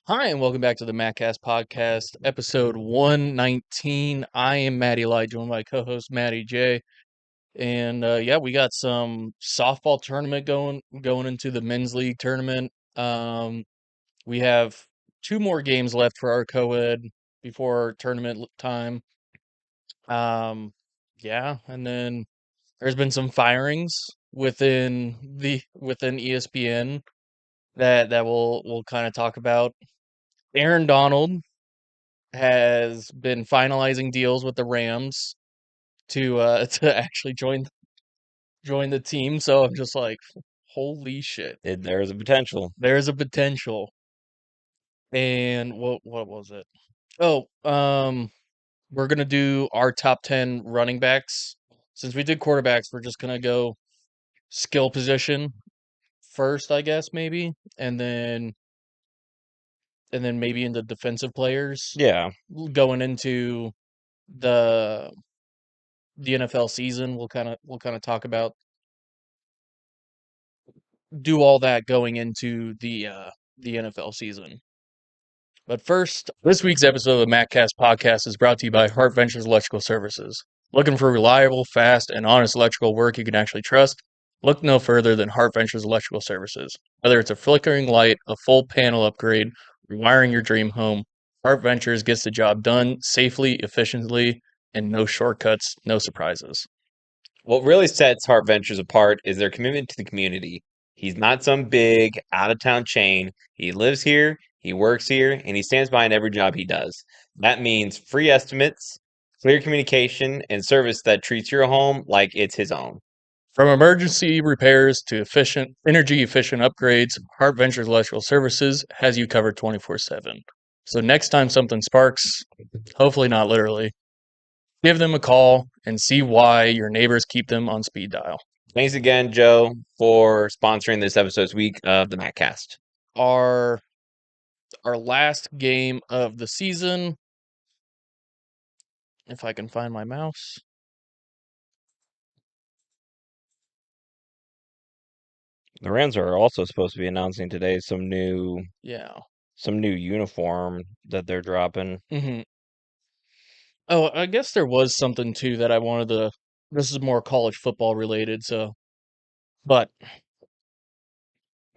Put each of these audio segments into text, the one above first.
Hi, and welcome back to the MattCast podcast, episode 119. I am Matty Lai, joined by co-host Matty J. And yeah, we got some softball tournament going into the men's league tournament. We have two more games left for our co-ed before time. Um, yeah, and then there's been some firings within ESPN that we'll kind of talk about. Aaron Donald has been finalizing deals with the Rams to actually join the team. So I'm just like, holy shit, There's a potential. there's a potential. And what was it? Oh, we're gonna do our top 10 running backs. Since we did quarterbacks, we're just gonna go skill position first, I guess maybe, and then maybe into defensive players Yeah. going into the the NFL season. We'll kind of talk about do all that going into the NFL season. But first, this week's episode of the MattCast podcast is brought to you by Heart Ventures Electrical Services. Looking for reliable, fast, and honest electrical work you can actually trust? Look no further than Heart Ventures Electrical Services. Whether it's a flickering light, a full panel upgrade, rewiring your dream home, Heart Ventures gets the job done safely, efficiently, and no shortcuts, no surprises. What really sets Heart Ventures apart is their commitment to the community. He's not some big, out of town chain. He lives here, he works here, and he stands behind every job he does. That means free estimates, clear communication, and service that treats your home like it's his own. From emergency repairs to energy efficient upgrades, Heart Ventures Electrical Services has you covered 24/7. So next time something sparks, hopefully not literally, give them a call and see why your neighbors keep them on speed dial. Thanks again, Joe, for sponsoring this episode's week of the MattCast. Our our last game of the season, if I can find my mouse. The Rams are also supposed to be announcing today Yeah. some new uniform that they're dropping. hmm Oh, I guess there was something too that I wanted to. This is more college football related, so. But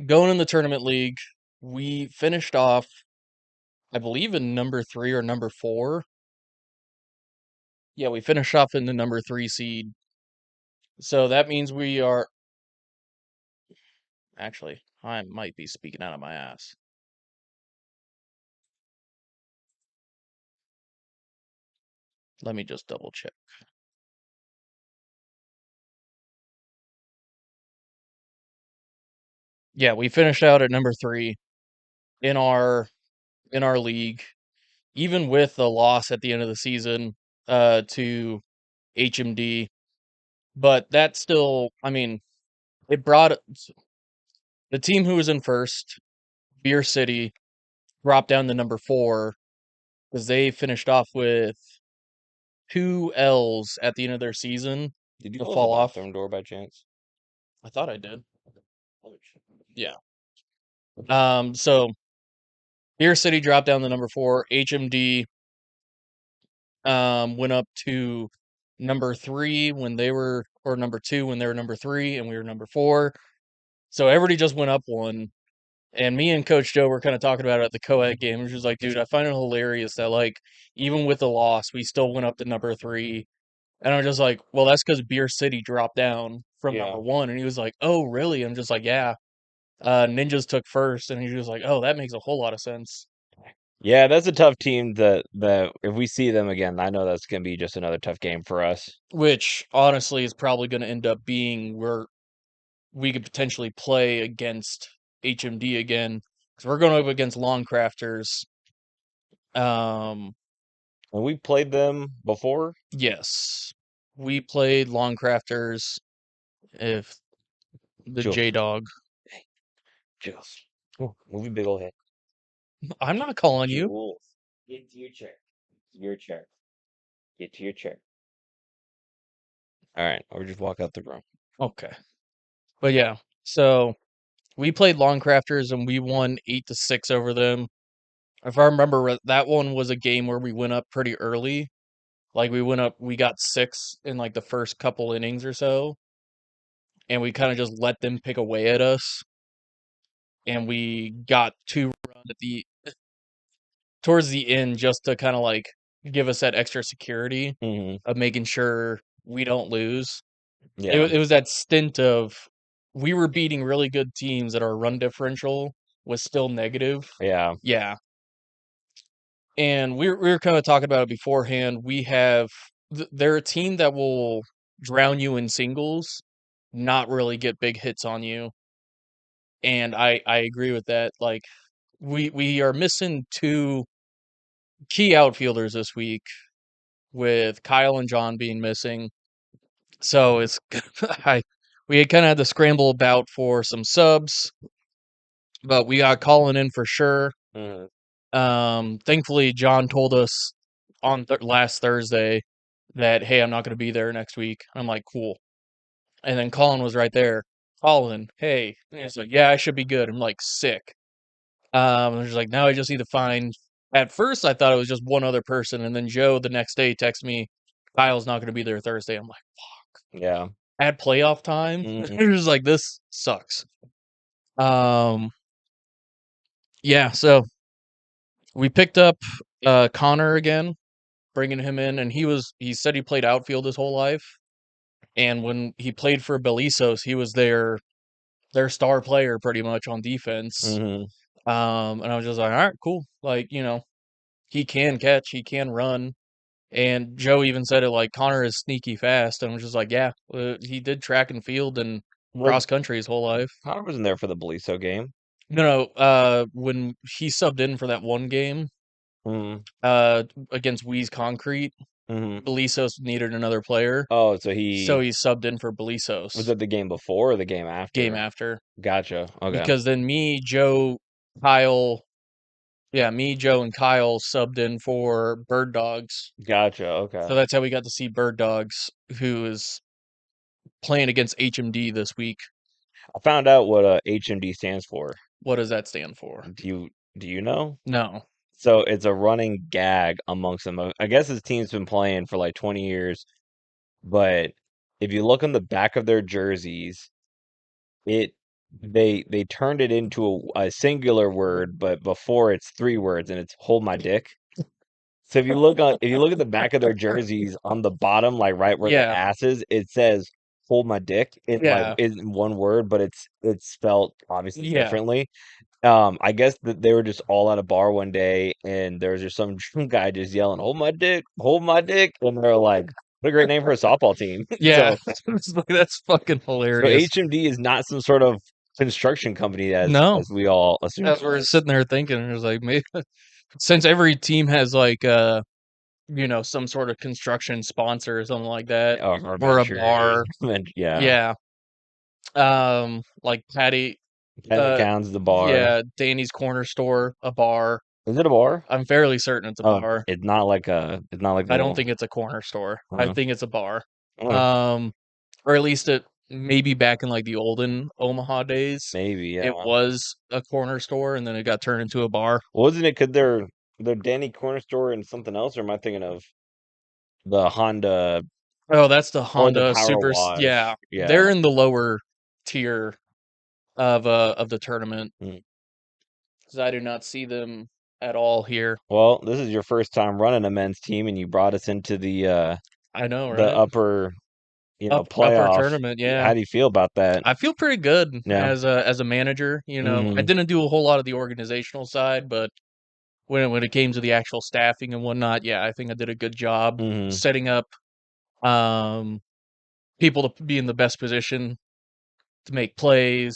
going in the tournament league, we finished off, I believe, in number 3 or number 4. Yeah, we finished off in the number 3 seed. So that means we are. Actually, I might be speaking out of my ass. Let me just double check. Yeah, we finished out at number 3 in our league, even with the loss at the end of the season to HMD. But that still, I mean, it brought the team who was in first, Beer City, dropped down to number 4 because they finished off with 2 L's at the end of their season Did you to close the fall off. bathroom door by chance? I thought I did. Yeah. So Beer City dropped down to number 4. HMD went up to number 3 when they were, or number 2 when they were number 3, and we were number 4. So everybody just went up one. And me and Coach Joe were kind of talking about it at the co-ed game. Which was like, dude, I find it hilarious that like even with the loss, we still went up to number 3. And I'm just like, well, that's because Beer City dropped down from Yeah. number 1. And he was like, oh, really? I'm just like, yeah. Ninjas took first, and he was like, oh, that makes a whole lot of sense. Yeah, that's a tough team that if we see them again, I know that's gonna be just another tough game for us. Which honestly is probably going to end up being where we could potentially play against HMD again because we're going up against Long Crafters. Um, And we played them before. yes, we played Long Crafters. If the Jules, J Dog, Jules, move your big old head. I'm not calling you. Jules, get to your chair. Your chair. Get to your chair. All right, or just walk out the room. Okay, but yeah, so we played Long Crafters and we won 8-6 over them. If I remember, that one was a game where we went up pretty early. Like we got 6 in like the first couple innings or so, and we kind of just let them pick away at us, and we got 2 runs at the towards the end just to kind of like give us that extra security Hmm. of making sure we don't lose. Yeah, It was that stint of we were beating really good teams that our run differential was still negative. yeah. Yeah. And we were kind of talking about it beforehand. They're a team that will drown you in singles, not really get big hits on you. And I agree with that. Like we are missing 2 key outfielders this week with Kyle and John being missing. So it's I we kind of had to scramble about for some subs, but we got Colin in for sure. Hmm. Thankfully, John told us on last Thursday that, hey, I'm not going to be there next week. I'm like, cool. And then Colin was right there. Colin, hey. And he's like, yeah, I should be good. I'm like, sick. And he's like, now I just need to find. At first, I thought it was just one other person. And then Joe the next day texted me, Kyle's not going to be there Thursday. I'm like, Yeah. at playoff time? Hmm. It was like, this sucks. Um, yeah, so we picked up Connor again, bringing him in, and he said he played outfield his whole life. And when he played for Belisos, he was their star player pretty much on defense. Hmm. And I was just like, all right, cool. Like, he can catch, he can run. And Joe even said it like Connor is sneaky fast. And I was just like, yeah, he did track and field and Was cross country his whole life. Connor wasn't there for the Beliso game? No, no, when he subbed in for that one game, Hmm. uh, against Weeze Concrete, Hmm. Belisos needed another player. Oh, so So he he subbed in for was Belisos it the game before or the game game after? after. Gotcha. Okay. Because then Kyle, me, Joe, and Kyle subbed in for Bird Dogs. Gotcha. Okay. So that's how we got to see Bird Dogs, who is playing against HMD this week. I found out what HMD stands for. What does that stand for? Do you know? No. So it's a running gag amongst them. I guess his team's been playing for like 20 years, but if you look on the back of their jerseys, it they turned it into a singular word, but before it's 3 words, and it's hold my dick. So if you look at the back of their jerseys on the bottom, like right where the Yeah. ass is, it says hold my dick. It like Yeah. isn't one word, but it's spelled obviously Yeah. differently. I guess that they were just all at a bar one day, and there was just some drunk guy just yelling, hold my dick," and they're like, "What a great name for a softball team!" Yeah. So, It's like, that's fucking so hilarious. HMD is not some sort of construction company No. as we all assumed As it we're was. sitting there thinking, it was like, maybe since every team has like some sort of construction sponsor or something like that, Or or a ventures, bar. yeah. Yeah. Like Patty, Cat uh, McCown's the bar. yeah, Danny's Corner Store, a bar. Is it a bar? I'm fairly certain it's a Oh, bar. it's not like the I don't little. think it's a corner store. I Uh, think it's a bar. uh, Um, or at least it maybe back in like the olden Omaha days, maybe, it yeah. was a corner store and then it got turned into a bar. Wasn't it? Could their Danny Corner store and something else, or am I thinking of the Honda Oh, that's the or the Honda Power Yeah, Wash? Yeah. they're in the lower tier of the tournament Mm. because I do not see them at all here. Well, this is your first time running a men's team, and you brought us into I know, the right? upper, Upper playoff. tournament, yeah. How do you feel about that? I feel pretty good Yeah. as a manager. I Hmm. didn't do a whole lot of the organizational side, but when it came to the actual staffing and whatnot, yeah, I think I did a good job Hmm. setting up um, people to be in the best position to make plays,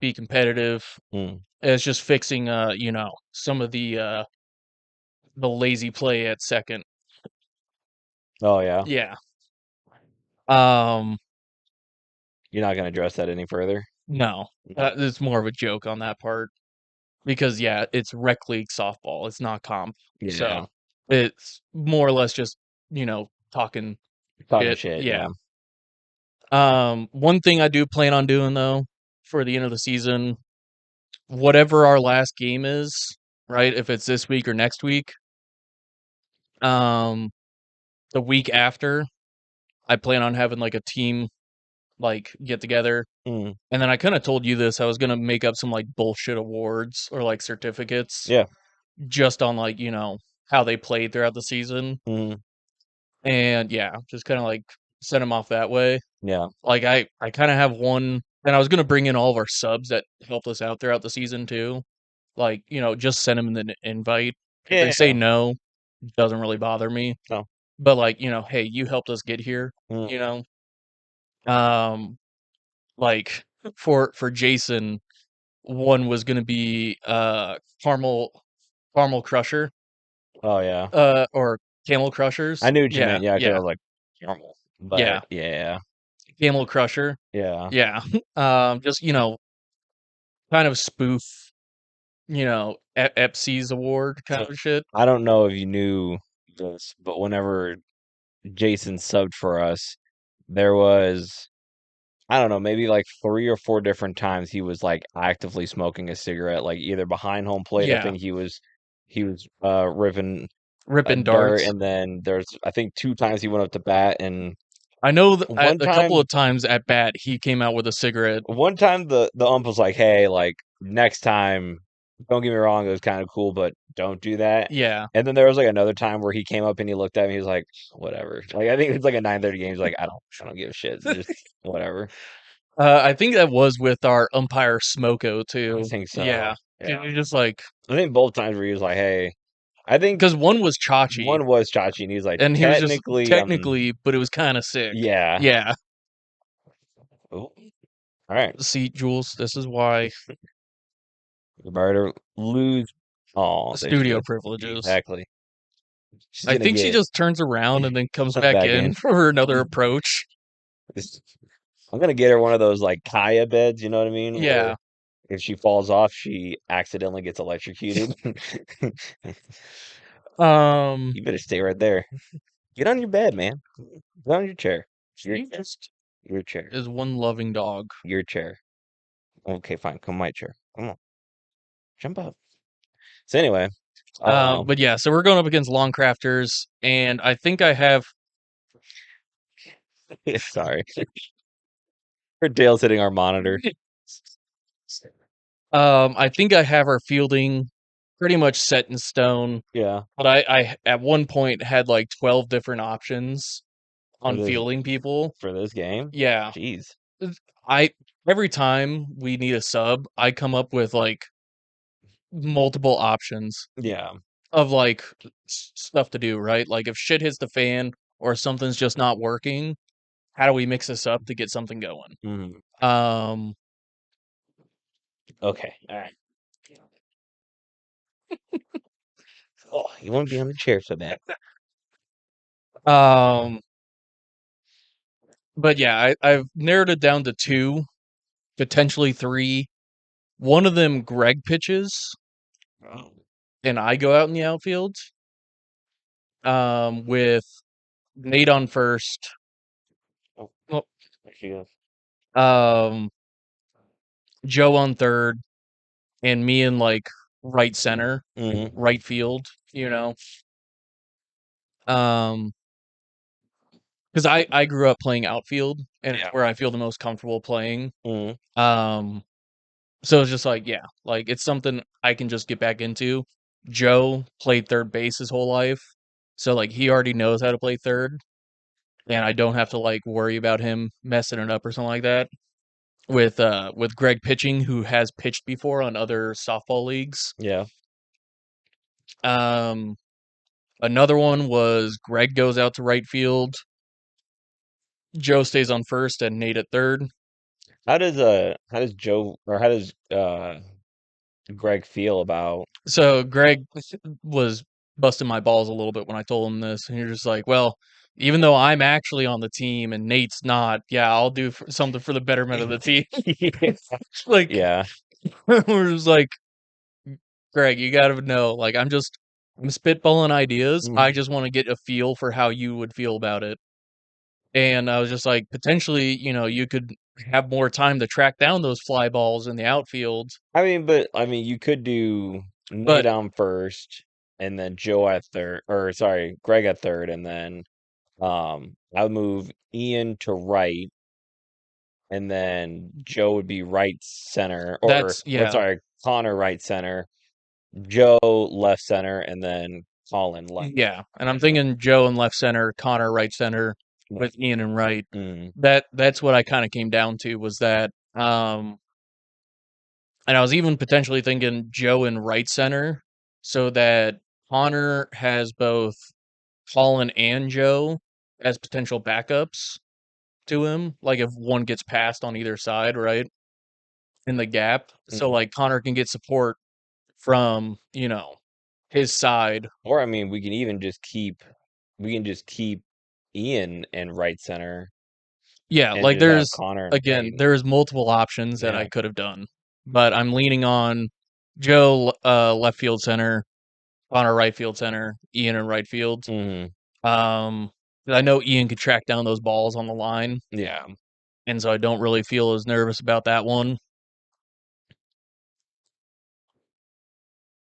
be competitive. Mm. It's just fixing some of the lazy play at second. Oh yeah. Yeah. Um, You're not gonna address that any further. no. No. It's more of a joke on that part because yeah, it's rec league softball. It's not comp. So Yeah. it's more or less just, talking Talking shit. shit. Yeah. Yeah. One thing I do plan on doing though for the end of the season, whatever our last game is, right? If it's this week or next week. Um, the week after, I plan on having like a team like get together. Mm, And then I kind of told you this. I was gonna make up some like bullshit awards or like certificates yeah. just on like, how they played throughout the season. Mm, And yeah, just kind of like send them off that way. yeah. Like I kind of have one, and I was gonna bring in all of our subs that helped us out throughout the season too. Like, just send them an invite. If they say Yeah. no, doesn't really bother me. No. But like, hey, you helped us get here, Mm, you know? Um, like for Jason, one was gonna be caramel crusher, oh yeah. or camel crushers. I knew what you Yeah, meant. Yeah, because I yeah, was like normal. yeah. But yeah. Camel crusher. Yeah. Yeah. Just, kind of spoof, Epsi's award kind So of shit. I don't know if you knew this, but whenever Jason subbed for us, there was I don't know, maybe like 3 or 4 different times he was like actively smoking a cigarette, like either behind home plate. I Yeah. think he was ripping a Ripping dirt, darts. and then there's I think 2 times he went up to bat, and I know one a couple time of times at bat he came out with a cigarette. one time the ump was like, "Hey, like next time, don't get me wrong, it was kind of cool, but don't do that." Yeah. And then there was like another time where he came up and he looked at me, he was like, "Whatever." Like I think it's like a 9:30 game. He's like, "I don't give a shit. Just whatever." I think that was with our umpire Smoko I too. think so. Yeah. Yeah. You're just like, I think both times where he was like, "Hey," I think because one was Chachi, one was Chachi, and he's like, and he was just "Technically, technically, but it was kind of sick. yeah." Yeah. Oh, all right. See, Jules, this is why You better lose. Oh, there she studio goes. privileges. Exactly. She's I gonna think she get just turns around and then comes put back back in in. for another approach. I'm gonna get her one of those like Kaya beds, you know what I mean? Where Yeah. if she falls off, she accidentally gets electrocuted. Um, You better stay right there. Get on your bed, man. Get on your chair. Your she just your chair. is one loving dog. Your chair. Okay, fine. Come my chair. Come on. Jump up. So anyway, But yeah, so we're going up against long crafters, and I think I have sorry. Her tail's hitting our monitor. I think I have our fielding pretty much set in stone. Yeah. But I at one point had like 12 different options For on this fielding people. for this game. Yeah. Jeez. I every time we need a sub, I come up with like multiple options Yeah. of like stuff to do, right? Like if shit hits the fan or something's just not working, how do we mix this up to get something going? Mhm. Um Okay. All right. Oh, you want to be on the chair so bad. um but yeah, I've narrowed it down to two, potentially three. One of them Greg pitches Oh. and I go out in the outfield. With Nate on first. Oh, Well, there she goes. um Joe on third, and me in like right center, Mhm. right field, you know. Um because I grew up playing outfield and it's Yeah. where I feel the most comfortable playing. Mhm. Um so it's just like, yeah, like it's something I can just get back into. Joe played third base his whole life. So like he already knows how to play third and I don't have to like worry about him messing it up or something like that. With Greg pitching who has pitched before on other softball leagues. Yeah. Um Another one was Greg goes out to right field, Joe stays on first and Nate at third. How does Joe or how does Greg feel about So Greg was busting my balls a little bit when I told him this, and you're just like, well, even though I'm actually on the team and Nate's not, yeah, I'll do something for the betterment of the team. Like Yeah. we're just like, Greg, you got to know, like I'm spitballing ideas. I Mhm. just want to get a feel for how you would feel about it. And I was just like, potentially, you could have more time to track down those fly balls in the outfield. I mean, you could do. Nate But on first, and then Joe at third, or sorry, Greg at third, and then I would move Ian to right, and then Joe would be right center, that's or yeah, sorry, Connor right center, Joe left center, and then Colin left. yeah. And I'm thinking Joe in left center, Connor right center, with Ian in right. Mm, That's what I kind of came down to was that. And I was even potentially thinking Joe in right center, so that Connor has both Colin and Joe as potential backups to him. Like if one gets passed on either side, right? In the gap. So mm. like Connor can get support from, his side. Or I mean, we can just keep Ian in right center Yeah, and like just have there's Connor and again, right. there's multiple options that I Yeah. could have done. But I'm leaning on Joe left field center, Connor right field center, Ian in right field. Hmm. Um, I know Ian could track down those balls on the line, Yeah. and so I don't really feel as nervous about that one.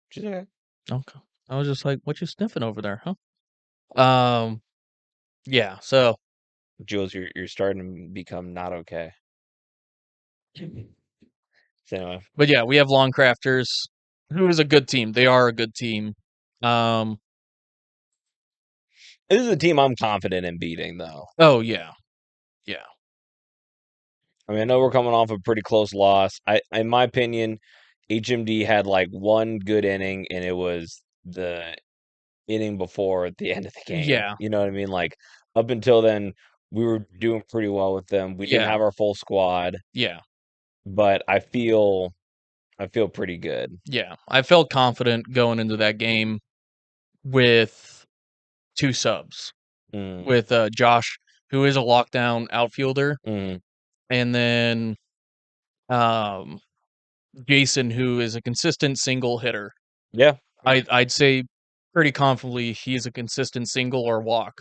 Which is okay. Okay. I was just like, "What you sniffing over there, huh?" Um, yeah. So, Jules, you're starting to become not okay. So anyway, but yeah, we have Long Crafters, who is a good team. They are a good team. Um, this is a team I'm confident in beating, though. oh yeah, yeah, I mean, I know we're coming off a pretty close loss. In my opinion, HMD had like one good inning, and it was the inning before the end of the game. yeah, You know what I mean? Like up until then, we were doing pretty well with them. We didn't yeah, have our full squad, yeah, but I feel pretty good. yeah. I felt confident going into that game with two subs, Mm, with Josh, who is a lockdown outfielder, mm, and then um Jason, who is a consistent single hitter. yeah, I'd say pretty confidently he's a consistent single or walk.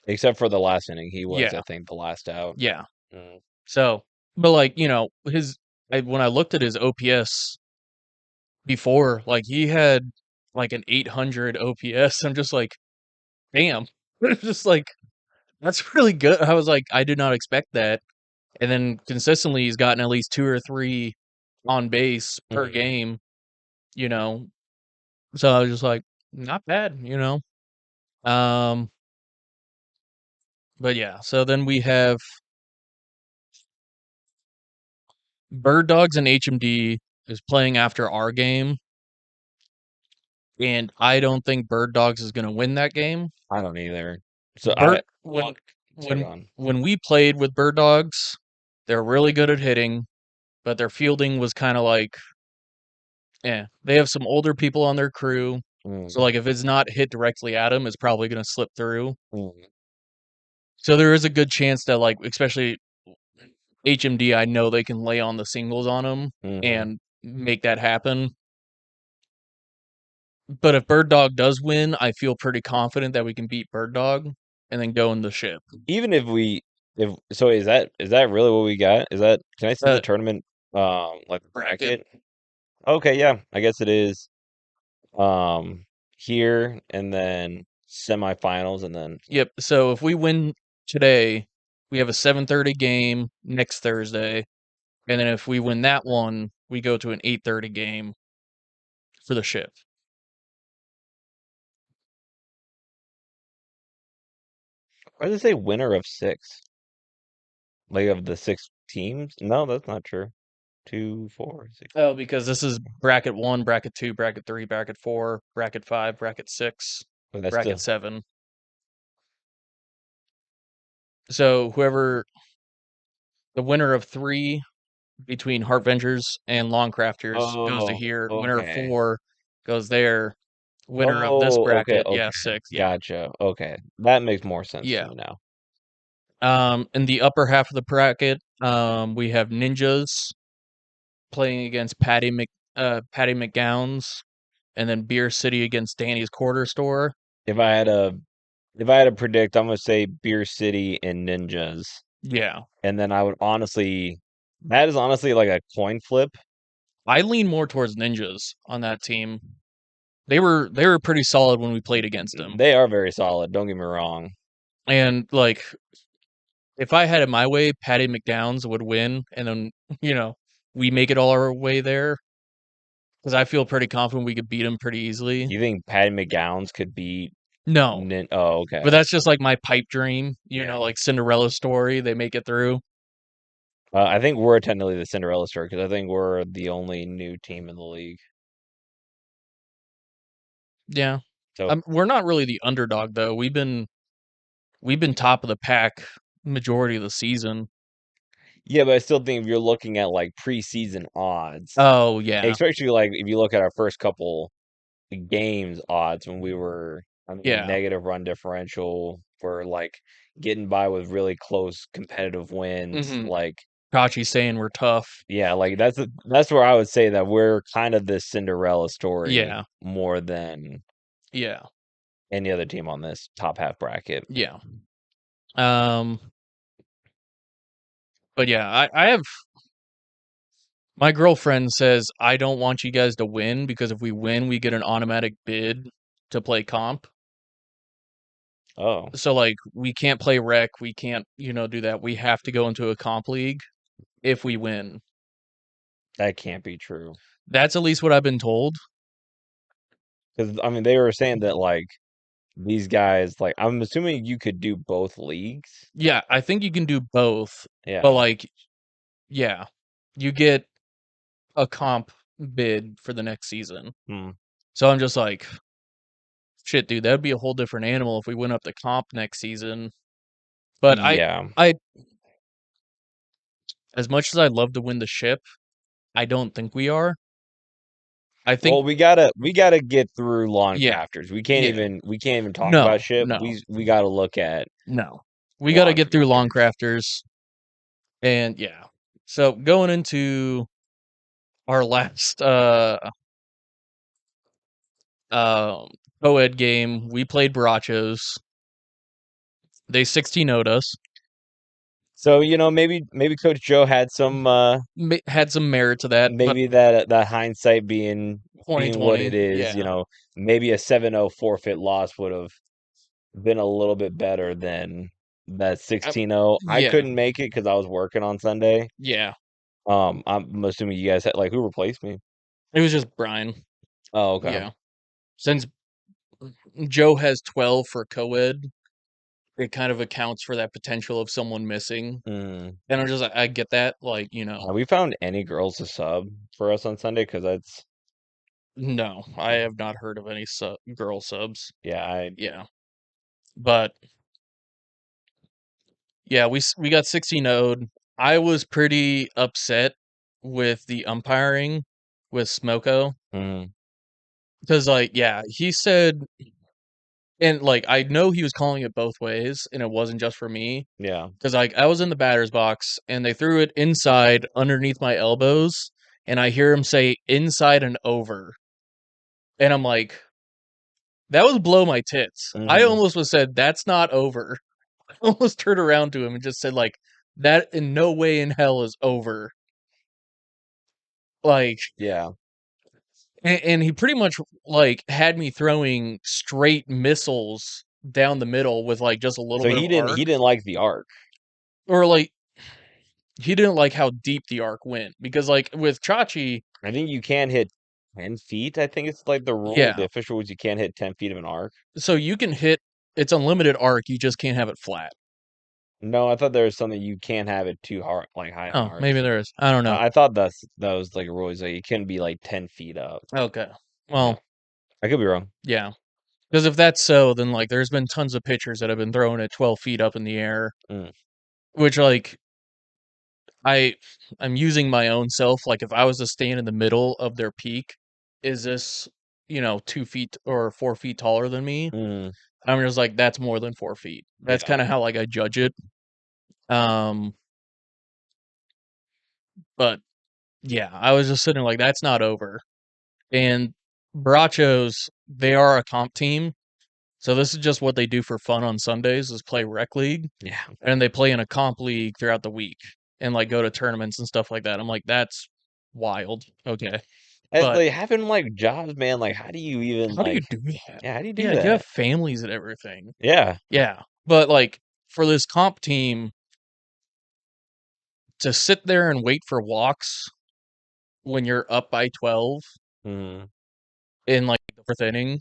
except for the last inning, he was, I Yeah, think, the last out. yeah. Mm, So, but like when I looked at his OPS before, like he had like an 800 OPS. I'm just like, damn, it's just like that's really good. I was like, I did not expect that. And then consistently, he's gotten at least two or three on base per mm. game. You know, so I was just like, not bad. Um, but yeah, so then we have Bird Dogs and HMD is playing after our game, and I don't think Bird Dogs is going to win that game. I don't either. So Bird well, sorry, go on. when we played with Bird Dogs, they're really good at hitting, but their fielding was kind of like, they have some older people on their crew, so Mm, like if it's not hit directly at them, it's probably going to slip through. mm, So there is a good chance that like especially HMD, I know they can lay on the singles on them mm. and make that happen. But if Bird Dog does win, I feel pretty confident that we can beat Bird Dog and then go in the ship. Even if so, is that really what we got? Is that can I see the Uh, tournament like Bracket. bracket? Okay, yeah, I guess it is. Um, here and then semifinals and then Yep. So if we win today, we have a 7:30 game next Thursday, and then if we win that one, we go to an 8:30 game for the ship. why does it say winner of six? Like of the six teams? No, that's not true. Two, four, six. Oh, because this is bracket 1, bracket 2, bracket 3, bracket 4, bracket 5, bracket 6, But that's bracket still 7. So the winner of 3 between Heart Ventures and Long Crafters goes to oh, here. Winner of okay. 4 goes there. Winner of this Oh, okay, bracket, yeah, okay. 6, yeah. Gotcha. Okay. That makes more sense to Yeah. me now. In the upper half of the bracket, we have Ninjas playing against Patty McGowan's, and then Beer City against Danny's Corner Store. If I had a if I had to predict, I'm gonna say Beer City and Ninjas. Yeah. And then I would honestly that is honestly like a coin flip. I lean more towards Ninjas on that team. They were pretty solid when we played against them. They are very solid. Don't get me wrong. And like, if I had it my way, Patty McDowns would win, and then we make it all our way there because I feel pretty confident we could beat him pretty easily. You think Patty McGowan's could beat No, Oh, but okay. that's just like my pipe dream. Yeah. Like Cinderella story. They make it through. I think we're technically the Cinderella story because I think we're the only new team in the league. Yeah, So we're not really the underdog though. We've been top of the pack majority of the season. yeah, but I still think if you're looking at like preseason odds, Oh yeah, especially like if you look at our first couple games odds when we were, I mean, yeah. negative run differential, we're like getting by with really close competitive wins. Mm-hmm. Like, Kachi saying we're tough. yeah, like that's where I would say that we're kind of the Cinderella story Yeah, more than yeah, any other team on this top half bracket. yeah. Um, but yeah, I have my girlfriend says I don't want you guys to win because if we win, we get an automatic bid to play comp. Oh, So like we can't play rec, we can't, do that. We have to go into a comp league if we win. that can't be true. That's at least what I've been told. Because I mean, they were saying that like these guys, like I'm assuming you could do both leagues. Yeah, I think you can do both, but Yeah. like, yeah, you get a comp bid for the next season. Hmm. So I'm just like, shit, dude, that'd be a whole different animal if we went up the comp next season. But Yeah. I, as much as I'd love to win the ship, I don't think we are. I think, Well, we gotta get through lawn yeah, crafters. yeah, We can't even talk about no, ship. no, We gotta look at no. We got to lawn get through long crafters. crafters, and yeah. So going into our last um co-ed game, we played Barachos. They 16-0'd us. So, maybe Coach Joe had some Had some merit to that, but maybe that hindsight being what it 2020, is, yeah. maybe a 7-0 forfeit loss would have been a little bit better than that I, 16-0. I yeah, couldn't make it because I was working on Sunday. yeah. I'm assuming you guys had like who replaced me? It was just Brian. Oh, okay. Yeah. Since Joe has 12 for co-ed, it kind of accounts for that potential of someone missing. Mm. And I'm just like, I get that. Like, Have we found any girls to sub for us on Sunday? Because that's no, I have not heard of any girl subs. yeah, Yeah. But yeah, we got 16-0'd. I was pretty upset with the umpiring with Smoko mm, because, like, yeah, he said, and like, I know he was calling it both ways, and it wasn't just for me yeah. because, like, I was in the batter's box and they threw it inside underneath my elbows, and I hear him say inside and over, and I'm like, that was blow my tits. I Hmm. almost was said that's not over. I almost turned around to him and just said like that in no way in hell is over. Like, Yeah. and he pretty much like had me throwing straight missiles down the middle with like just a little So bit of arc, he didn't like the arc. or like he didn't like how deep the arc went because like with Chachi, I think you can hit 10 feet. I think it's like the rule. The yeah, official was you can't hit 10 feet of an arc. so you can hit it's unlimited arc, you just can't have it flat. No, I thought there was something you can't have it too hard, like high on Oh, maybe arcs. there is. I don't know. I thought that was like a rule. Like it couldn't be like 10 feet up. Okay, Yeah, well, I could be wrong. yeah. Because if that's so, then like there's been tons of pitchers that have been throwing it 12 feet up in the air, Mm, which like I I'm using my own self. Like if I was to stand in the middle of their peak, is this 2 feet or 4 feet taller than me? mm, I'm just like that's more than 4 feet. That's yeah. kind of how like I judge it. Um, but yeah, I was just sitting like that's not over. And Brachos, they are a comp team, so this is just what they do for fun on Sundays is play rec league. Yeah. And they play in a comp league throughout the week and like go to tournaments and stuff like that. I'm like, that's wild. Okay. And, But like, having, like, jobs, man, like, how do you even, how do you like do that? yeah, how do you do Yeah, you have that? families and everything. Yeah. Yeah. But like for this comp team to sit there and wait for walks when you're up by 12 Mhm. in like the fourth inning,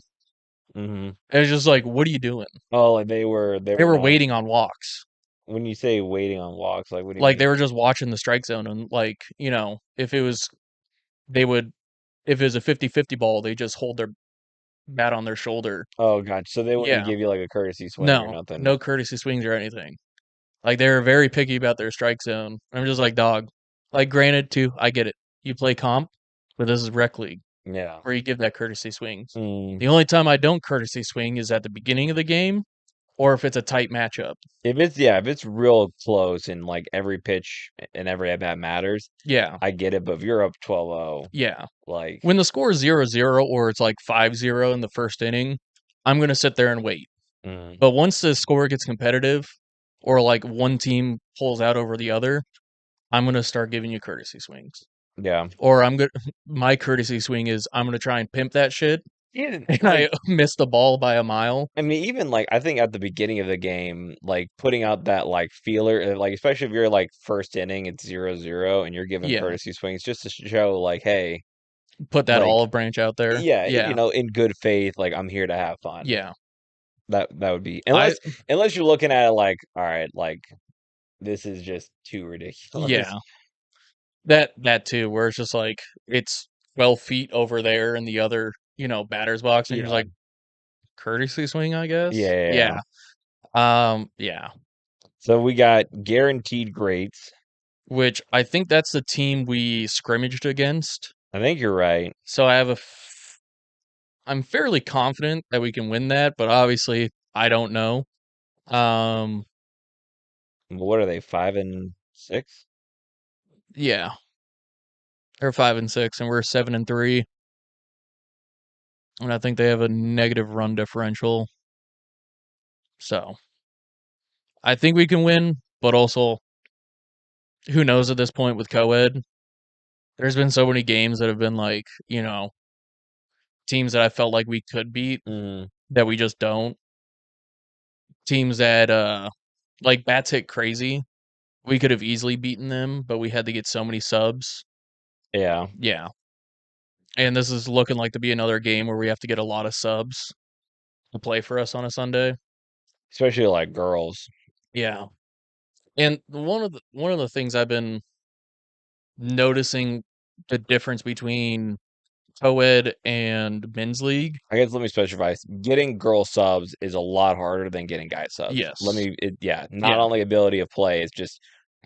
Mhm. it's just like, what are you doing? Oh, like, they They were were not waiting on walks. when you say waiting on walks, like, what do you Like they mean? were just watching the strike zone and like, if it was they would if it was a 50-50 ball, they just hold their bat on their shoulder. Oh, god, so they wouldn't Yeah. give you, like, a courtesy swing or No. nothing. No courtesy swings or anything. Like they were very picky about their strike zone. I'm just like, dog. Like granted too, I get it. You play comp, but this is rec league Yeah. where you give that courtesy swings. Mm. The only time I don't courtesy swing is at the beginning of the game or if it's a tight matchup. If it's real close and, like, every pitch and every at bat matters, Yeah. I get it, but if you're up 12-0, Yeah. like When the score is 0-0 or it's like 5-0 in the first inning, I'm going to sit there and wait. mm, But once the score gets competitive or like one team pulls out over the other, I'm going to start giving you courtesy swings. yeah. Or I'm going to my courtesy swing is I'm going to try and pimp that shit Even, and like I miss the ball by a mile. I mean, even, like, I think at the beginning of the game, like, putting out that, like, feeler, like, especially if you're, like, first inning, it's 0-0 and you're giving Yeah. courtesy swings just to show, like, "Hey," Put that like olive branch out there. yeah, Yeah. in good faith, like, "I'm here to have fun." Yeah. That would be I unless you're looking at it like, "Alright, like, this is just too ridiculous." yeah. That too where it's just like it's 12 feet over there in the other, batter's box and you're just Yeah. like courtesy swing, I Yeah, guess. yeah, yeah. Yeah. Yeah. So we got guaranteed greats. Which I think that's the team we scrimmaged against. I think you're right. So I'm fairly confident that we can win that, but obviously I don't know. Um, What are they, 5 and 6? yeah, they're 5-6, and we're 7-3, and I think they have a negative run differential. So I think we can win, but also who knows at this point with co-ed? There's been so many games that have been like, teams that I felt like we could beat Mm, that we just don't. Teams that like bats hit crazy. We could have easily beaten them, but we had to get so many subs. yeah. Yeah. And this is looking like to be another game where we have to get a lot of subs to play for us on a Sunday. Especially, like, girls. Yeah. And one of the things I've been noticing the difference between co-ed and men's league. I guess let me specify. Getting girl subs is a lot harder than getting guy subs. Yes. Yeah, not Yeah. only ability of play, it's just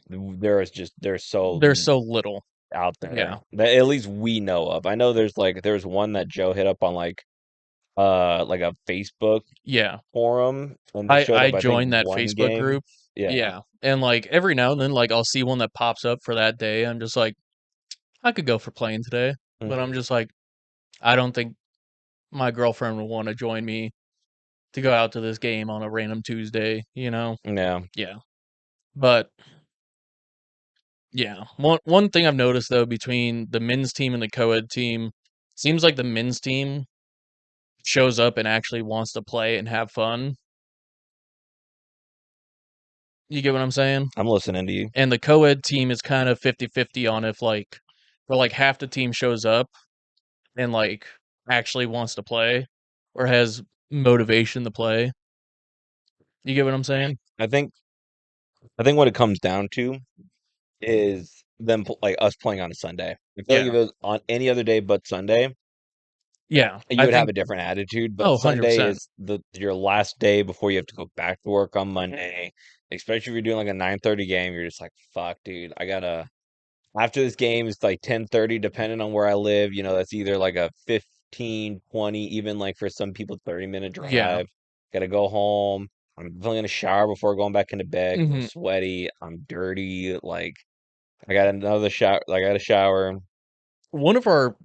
there's so There's so little. out there Yeah. that at least we know of. I know there's one that Joe hit up on like a Facebook Yeah. forum and they showed I up I think joined that one Facebook game. group. Yeah. Yeah. And like every now and then like I'll see one that pops up for that day. I'm just like, I could go for playing today. But I'm Mhm. just like, I don't think my girlfriend would want to join me to go out to this game on a random Tuesday. Yeah. Yeah. But yeah, one thing I've noticed though between the men's team and the co-ed team, seems like the men's team shows up and actually wants to play and have fun. You get what I'm saying? I'm listening to you. And the co-ed team is kind of 50-50 on if like or like half the team shows up and like actually wants to play or has motivation to play. You get what I'm saying? I think I think what it comes down to is like us playing on a Sunday. I feel like if Yeah. it was on any other day but Sunday, Yeah. you I would have think a different attitude, but oh, Sunday 100%. is the your last day before you have to go back to work on Monday. Especially if you're doing like a 9:30 game, you're just like, fuck, dude, I gotta after this game it's like 10:30, depending on where I live. That's either like a 15, 20, even like for some people 30-minute Yeah. drive. Gotta go home. I'm definitely gonna shower before going back into bed 'cause I'm Mhm. sweaty. I'm dirty. Like I got another shower. Like I got a shower. One of our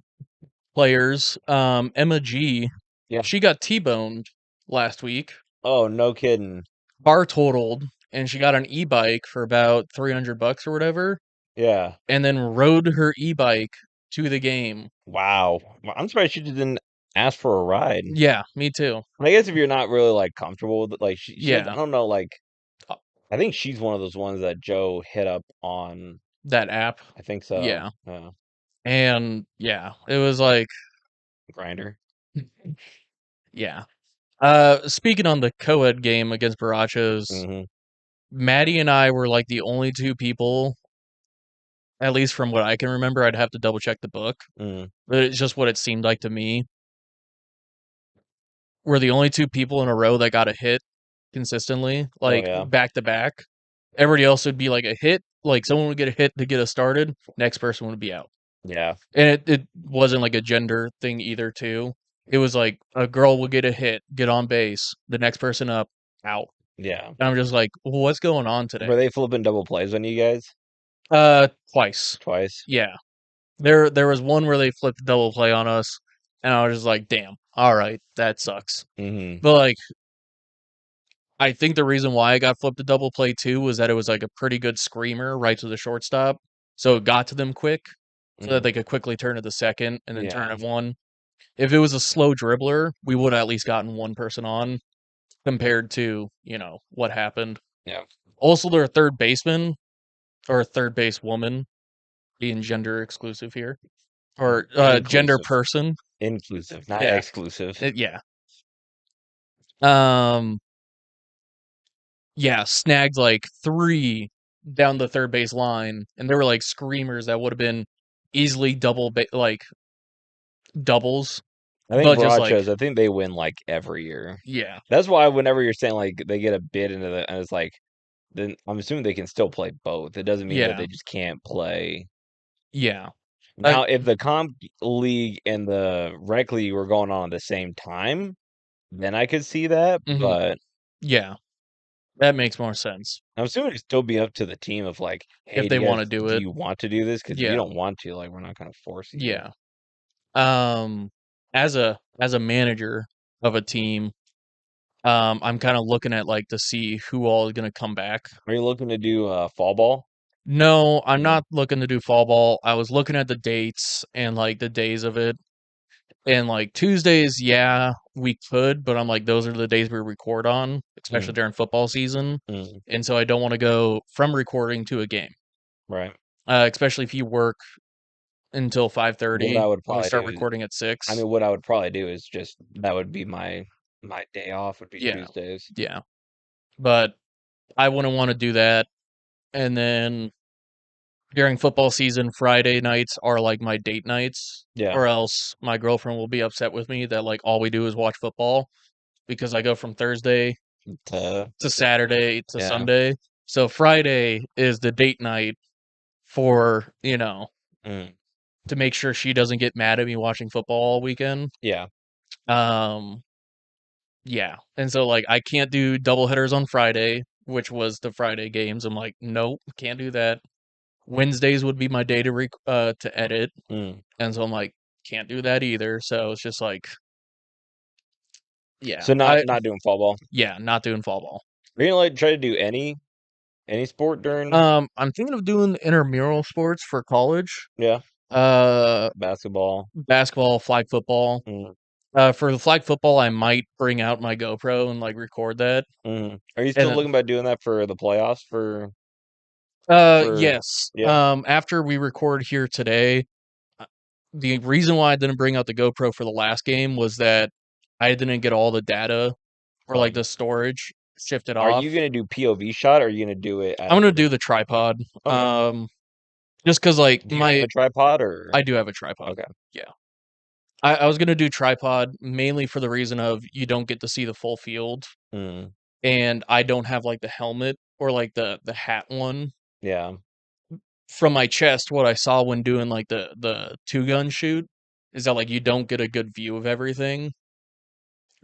players, Emma G, Yeah. she got T-boned last week, Oh, no kidding. bar totaled, and she got an e-bike for about $300 or whatever, Yeah. and then rode her e-bike to the game. Wow. Well, I'm surprised she didn't ask for a ride. Yeah, me too. I guess if you're not really like comfortable with it, like she has, I Yeah, don't know, like uh, I think she's one of those ones that Joe hit up on. that app. I think so. Yeah, and yeah, it was like, Grinder. yeah. Speaking on the co-ed game against Barachos, Mm-hmm. Maddie and I were like the only two people, at least from what I can remember. I'd have to double check the book, Mm. but it's just what it seemed like to me. We're the only two people in a row that got a hit consistently, Oh like yeah. back to back. Everybody else would be like a hit, like someone would get a hit to get us started, next person would be out. Yeah. And it wasn't like a gender thing either, too. It was like a girl would get a hit, get on base, the next person up, out. Yeah. And I'm just like, well, what's going on Were today? they flipping double plays on you guys Twice. twice? Yeah. There was one where they flipped a double play on us, and I was just like, damn, all right, that sucks. Mm-hmm. But like I think the reason why I got flipped a double play too was that it was like a pretty good screamer right to the shortstop. So it got to them quick so that Mm. they could quickly turn to the second and then turn Yeah. at one. If it was a slow dribbler, we would have at least gotten one person on compared to, what happened. Yeah. Also, their third baseman or third base woman, being gender exclusive here, or gender Inclusive. person. Inclusive, not Yeah. exclusive. Yeah. Um, yeah, snagged like three down the third base line, and they were like screamers that would have been easily like doubles, I think but just like, Barachos, I think they win like every year. yeah, That's why whenever you're saying like they get a bid into the, and it's like, then I'm assuming they can still play both. It doesn't mean that yeah, they just can't play. yeah, Now, if the comp league and the rec league were going on at the same time, then I could see that. mhm, But yeah, that makes more sense I'm assuming it'd still be up to the team of like, if hey, they want to do do it. you want to do this? Because if you Yeah, don't want to, like, we're not going to force you. yeah. Um, as a manager of a team, I'm kind of looking at like to see who all is gonna come back. Are you looking to do fall ball? No, I'm Mm, not looking to do fall ball. I was looking at the dates and like the days of it. And like Tuesdays, yeah, we could, but I'm like, those are the days we record on, especially mm, during football season. mm, And so I don't want to go from recording to a game, right. especially if you work until What 5:30 I would and we probably start do is, recording at I 6. mean, what I would probably do is just that would be my day off would be Yeah, Tuesdays. yeah. But I wouldn't want to do that. And then during football season, Friday nights are like my date nights, Yeah. or else my girlfriend will be upset with me that like all we do is watch football because I go from Thursday to Saturday to Yeah. Sunday. So Friday is the date night for, Mm, to make sure she doesn't get mad at me watching football all weekend. yeah. Um, yeah. And so like I can't do double headers on Friday, which was the Friday games. I'm like, nope, can't do that. Wednesdays would be my day to edit. Mm. And so I'm like, can't do that either. So it's just like, yeah. So not doing fall ball. Yeah, not doing fall ball. Are you gonna like try to do any sport during? I'm thinking of doing intramural sports for college. Yeah. Uh, Basketball. basketball, flag football. Mm, For the flag football, I might bring out my GoPro and like record that. mm. Are you And still then, looking about doing that for the playoffs for yes. yeah? After we record here today, uh, the reason why I didn't bring out the GoPro for the last game was that I didn't get all the data or like From the storage shifted Are off. you gonna do POV shot or are you gonna do it I'm as gonna do the tripod. okay. Just because like Do you have a tripod or I do have a tripod. okay. Yeah. I was gonna do tripod mainly for the reason of you don't get to see the full field, Mm, and I don't have like the helmet or like the hat one yeah. from my chest. What I saw when doing like the two gun shoot is that like you don't get a good view of everything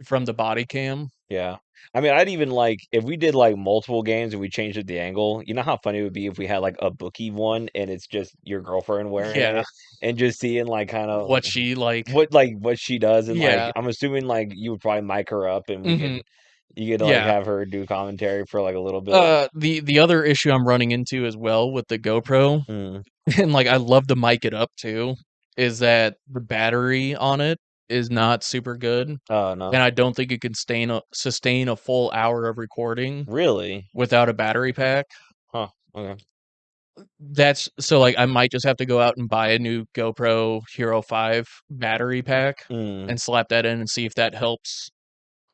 from the body cam. Yeah. I mean, I'd even like if we did like multiple games and we changed it the angle, you know how funny it would be if we had like a bookie one and it's just your girlfriend wearing Yeah, it and just seeing like kind of what she like. what she does and like Yeah. I'm assuming like you would probably mic her up and Hmm. you could like Yeah. have her do commentary for like a little bit. The other issue I'm running into as well with the GoPro, Mm, and like I love to mic it up too. is that the battery on it is not super good, Oh no. and I don't think it can sustain a full hour of recording Really? without a battery pack. Huh. Okay. That's so like I might just have to go out and buy a new GoPro Hero 5 battery pack Mm, and slap that in and see if that helps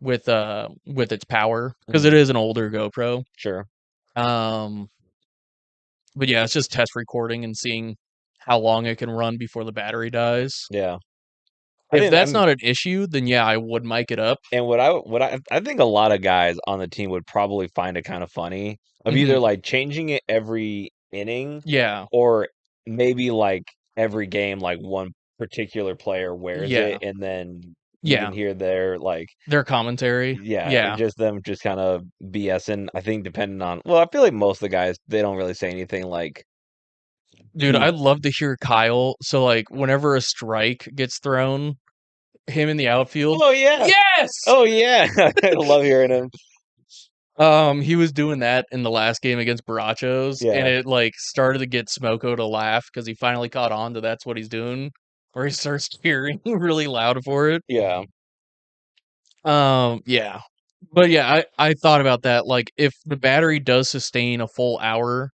with its power because it mm, is an older GoPro. sure. Um but yeah, it's just test recording and seeing how long it can run before the battery dies. Yeah. I If think that's I'm not an issue, then yeah, I would mic it up. and what I think a lot of guys on the team would probably find it kind of funny of either Mhm. like changing it every inning Yeah. or maybe like every game like one particular player wears it Yeah. and then you can Yeah. hear their like Their commentary. yeah, Yeah. just them just kind of BSing. I think depending on well, I feel like most of the guys they don't really say anything like Dude, too I'd love to hear Kyle. So like whenever a strike gets thrown, him in the outfield. oh yeah. Yes! Oh yeah. I love hearing him. He was doing that in the last game against Barachos, and Yeah. it like started to get Smoko to laugh because he finally caught on to that's what he's doing, where he starts cheering really loud for it. Yeah. Yeah. But yeah, I thought about that. Like if the battery does sustain a full hour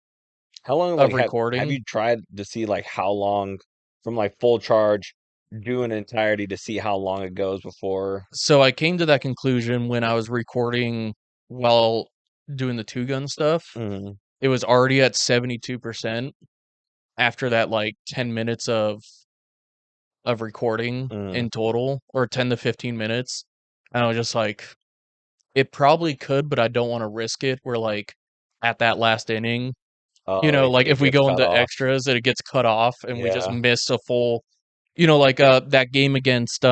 How long, of like, have recording, you tried to see, like, how long from, like, full charge, do an entirety to see how long it goes before so I came to that conclusion when I was recording while doing the two gun stuff. Mhm, It was already at 72% after that like 10 minutes of recording mhm. in total, or 10 to 15 minutes. And I was just like, it probably could, but I don't want to risk it. We're like at that last inning, Oh, like it if we gets go cut into off. extras and it gets cut off and we just Yeah, miss a full, like that game against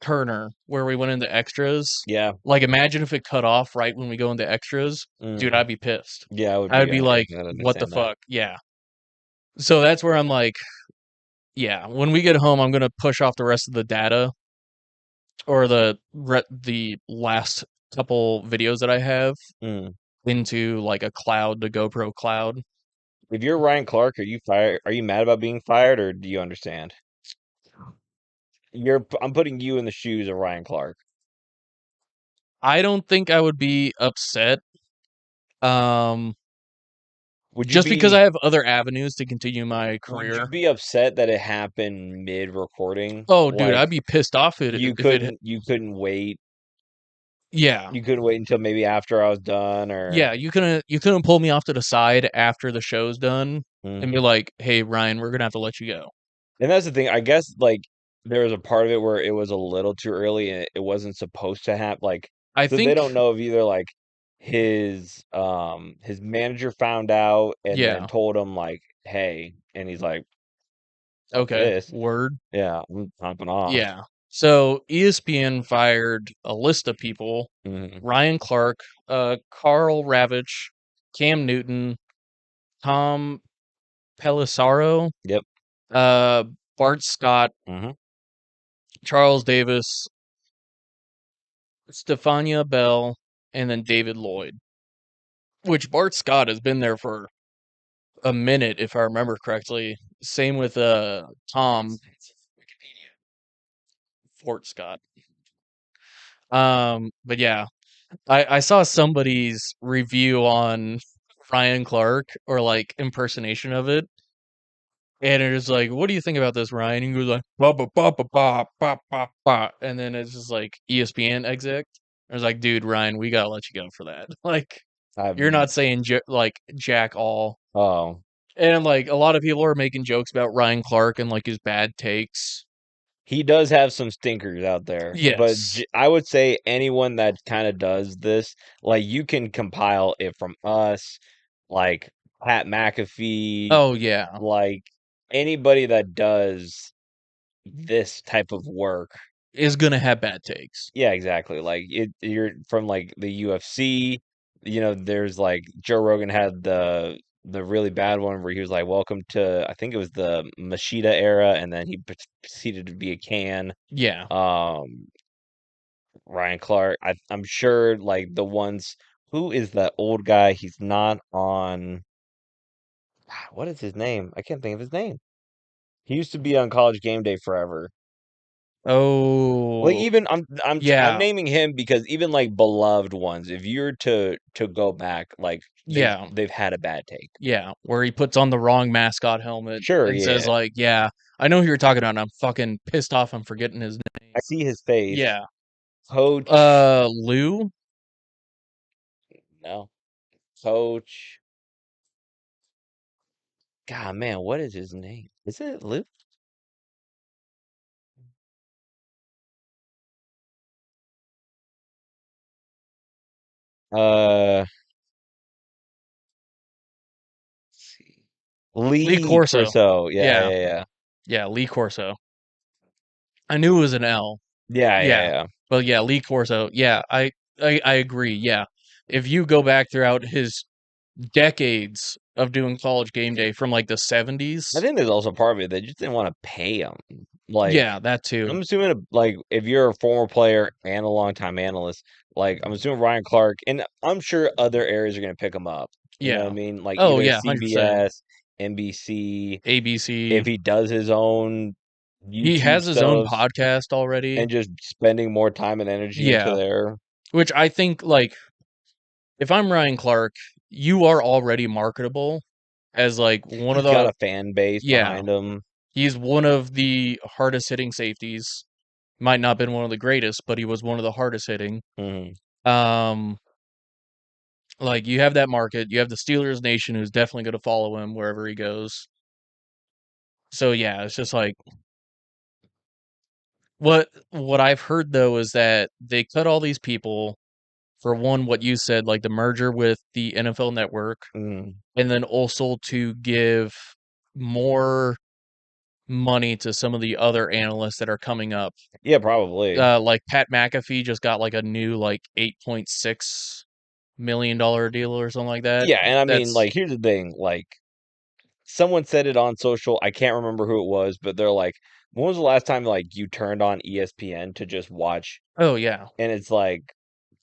Turner where we went into extras. yeah, Like imagine if it cut off right when we go into extras. Dude, mhm. I'd be pissed. Yeah, it would I'd be be like, I'd what the understand that. fuck? Yeah. So that's where I'm like, yeah, when we get home, I'm gonna push off the rest of the data or the last couple videos that I have Mm. into like a cloud, the GoPro cloud. If you're Ryan Clark, are you mad about being fired, or do you understand? I'm putting you in the shoes of Ryan Clark. I don't think I would be upset, um, Would you just because be I have other avenues to continue my would you career. be upset that it happened mid-recording? Oh, dude, Like, I'd be pissed off if it. you couldn't wait Yeah, You couldn't wait until maybe after I was done or yeah. You couldn't pull me off to the side after the show's done and be mhm. like, "Hey, Ryan, we're gonna have to let you go." And that's the thing, I guess, like, there was a part of it where it was a little too early and it wasn't supposed to like I so they think, don't know if either, like, his manager found out and then yeah. told him, like, "Hey," and he's like, "Fuck Okay, this." word. Yeah, I'm hopping off. Yeah. So ESPN fired a list of people: Mhm. Ryan Clark, Carl Ravitch, Cam Newton, Tom Pelissaro, Yep. uh, Bart Scott, Mhm. Charles Davis, Stefania Bell, and then David Lloyd. Which Bart Scott has been there for a minute, if I remember correctly. Same with Tom Fort Scott. But yeah, I saw somebody's review on Ryan Clark or like impersonation of it, and it is like, "What do you think about this, Ryan?" And he goes like, "Ba ba ba ba ba ba ba ba," and then it's just like ESPN exec. I was like, "Dude, Ryan, we gotta let you go for that. Like, I've you're not saying like jack all." oh. And like a lot of people are making jokes about Ryan Clark and like his bad takes. He does have some stinkers out there, but Yes. I would say anyone that kind of does this, like you can compile it from us, like Pat McAfee, Oh yeah, like anybody that does this type of work. is gonna have bad takes. Yeah, exactly. Like you're from like the UFC, there's like Joe Rogan had the really bad one where he was like, "Welcome to," I think it was the Machida era, and then he proceeded to be a can. Yeah. Um, Ryan Clark. I'm sure like the ones who is that old guy? He's not on what is his name? I can't think of his name. He used to be on College Game Day forever. Like Oh, even I'm yeah, naming him because even like beloved ones, if you're to go back, like yeah, they've had a bad take. yeah. Where he puts on the wrong mascot helmet Sure, and says yeah. like, "Yeah, I know who you're talking about. And I'm fucking pissed off. I'm forgetting his name." I see his face. Yeah. Coach. Lou. No. Coach. God man, what is his name? Is it Luke? Let's see. Lee Lee Corso. Corso. Yeah, Yeah, yeah, yeah. yeah. Lee Corso. I knew it was an L. Yeah, yeah, Yeah, yeah. but yeah, Lee Corso. Yeah, I agree. Yeah, if you go back throughout his decades of doing college game day from like the I 70s. think there's also part of it they just didn't want to pay him. Like, Yeah, that too. I'm assuming, like, if you're a former player and a longtime analyst, like, I'm assuming Ryan Clark, and I'm sure other areas are going to pick him up. You know what I Yeah. mean? Like, Oh either yeah, 100%. CBS, NBC, ABC. if he does his own He YouTube has his own stuff podcast already. and just spending more time and energy into Yeah, there, which I think like if I'm Ryan Clark, you are already marketable as like one of he's got the a fan base yeah, behind him. he's one of the hardest hitting safeties. Might not have been one of the greatest, but he was one of the hardest hitting. Mhm. Um like you have that market, you have the Steelers nation who's definitely going to follow him wherever he goes. So yeah, it's just like what I've heard though is that they cut all these people for one what you said like the merger with the NFL network Mhm. and then also to give more money to some of the other analysts that are coming up. Yeah, probably. Like Pat McAfee just got like a new like $8.6 million deal or something like that. Yeah, and I mean, That's like, here's the thing, like, someone said it on social, I can't remember who it was, but they're like, "When was the last time, like, you turned on ESPN to just watch?" oh yeah. And it's like,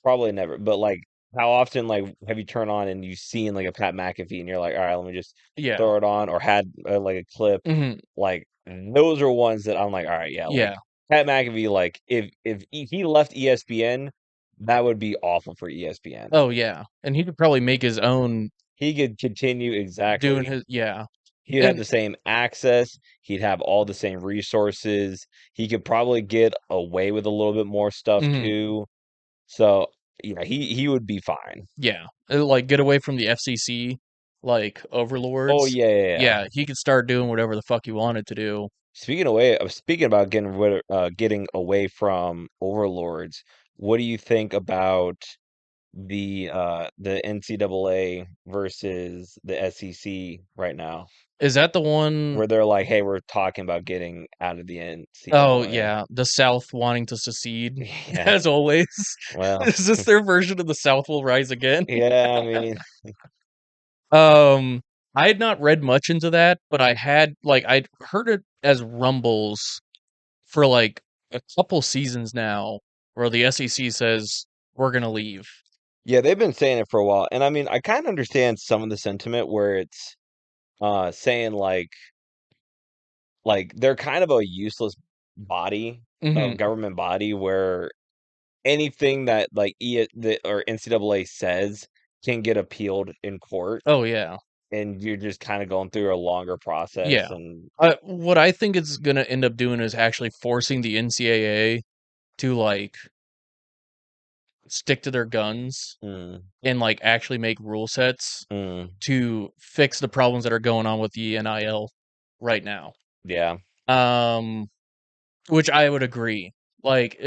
probably never, but, like, how often, like, have you turned on and you've seen, like, a Pat McAfee and you're like, "Alright, let me just Yeah. throw it on," or had, like, a clip? Mhm. Like, those are ones that I'm like, "Alright, yeah," like, Yeah. Pat McAfee, like, if he left ESPN, that would be awful for ESPN. Oh yeah. And he could probably make his own He could continue doing exactly. his yeah. He'd have And the same access, he'd have all the same resources, he could probably get away with a little bit more stuff mhm. too. So, yeah, he would be fine. Yeah, like, get away from the FCC, like, Oh, overlords. yeah, yeah, yeah. Yeah, he could start doing whatever the fuck he wanted to do. Speaking about getting away from overlords, what do you think about the NCAA versus the SEC right now? Is that the one Where they're like, "Hey, we're talking about getting out of the oh, NCAA." yeah, the South wanting to secede, Yeah, as always. well, Is this their version of the South will rise again? yeah, I mean, Um, I had not read much into that, but I had like, I'd heard it as rumbles for, like, a couple seasons now where the SEC says, "We're gonna leave." yeah, they've been saying it for a while, and I mean, I kind of understand some of the sentiment where it's saying like they're kind of a useless body, Mhm. government body where anything that like or NCAA says can get appealed in court, Oh, yeah. and you're just kind of going through a longer process, Yeah. and What I think it's gonna end up doing is actually forcing the NCAA to like stick to their guns mm, and like actually make rule sets mm, to fix the problems that are going on with the NIL right now. yeah. Um, which I would agree. Like,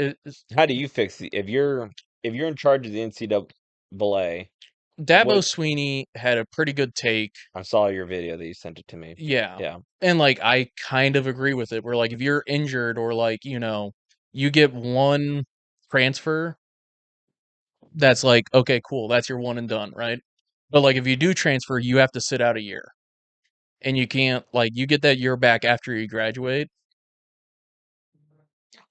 How do you fix if you're in charge of the NCAA? Dabo What Sweeney had a pretty good take. I saw your video that you sent it to me. Yeah, Yeah. and like I kind of agree with it. Where like if you're injured or like you get one transfer that's like, okay, cool, that's your one and done, right? But like if you do transfer, you have to sit out a year. And you can't like you get that year back after you graduate.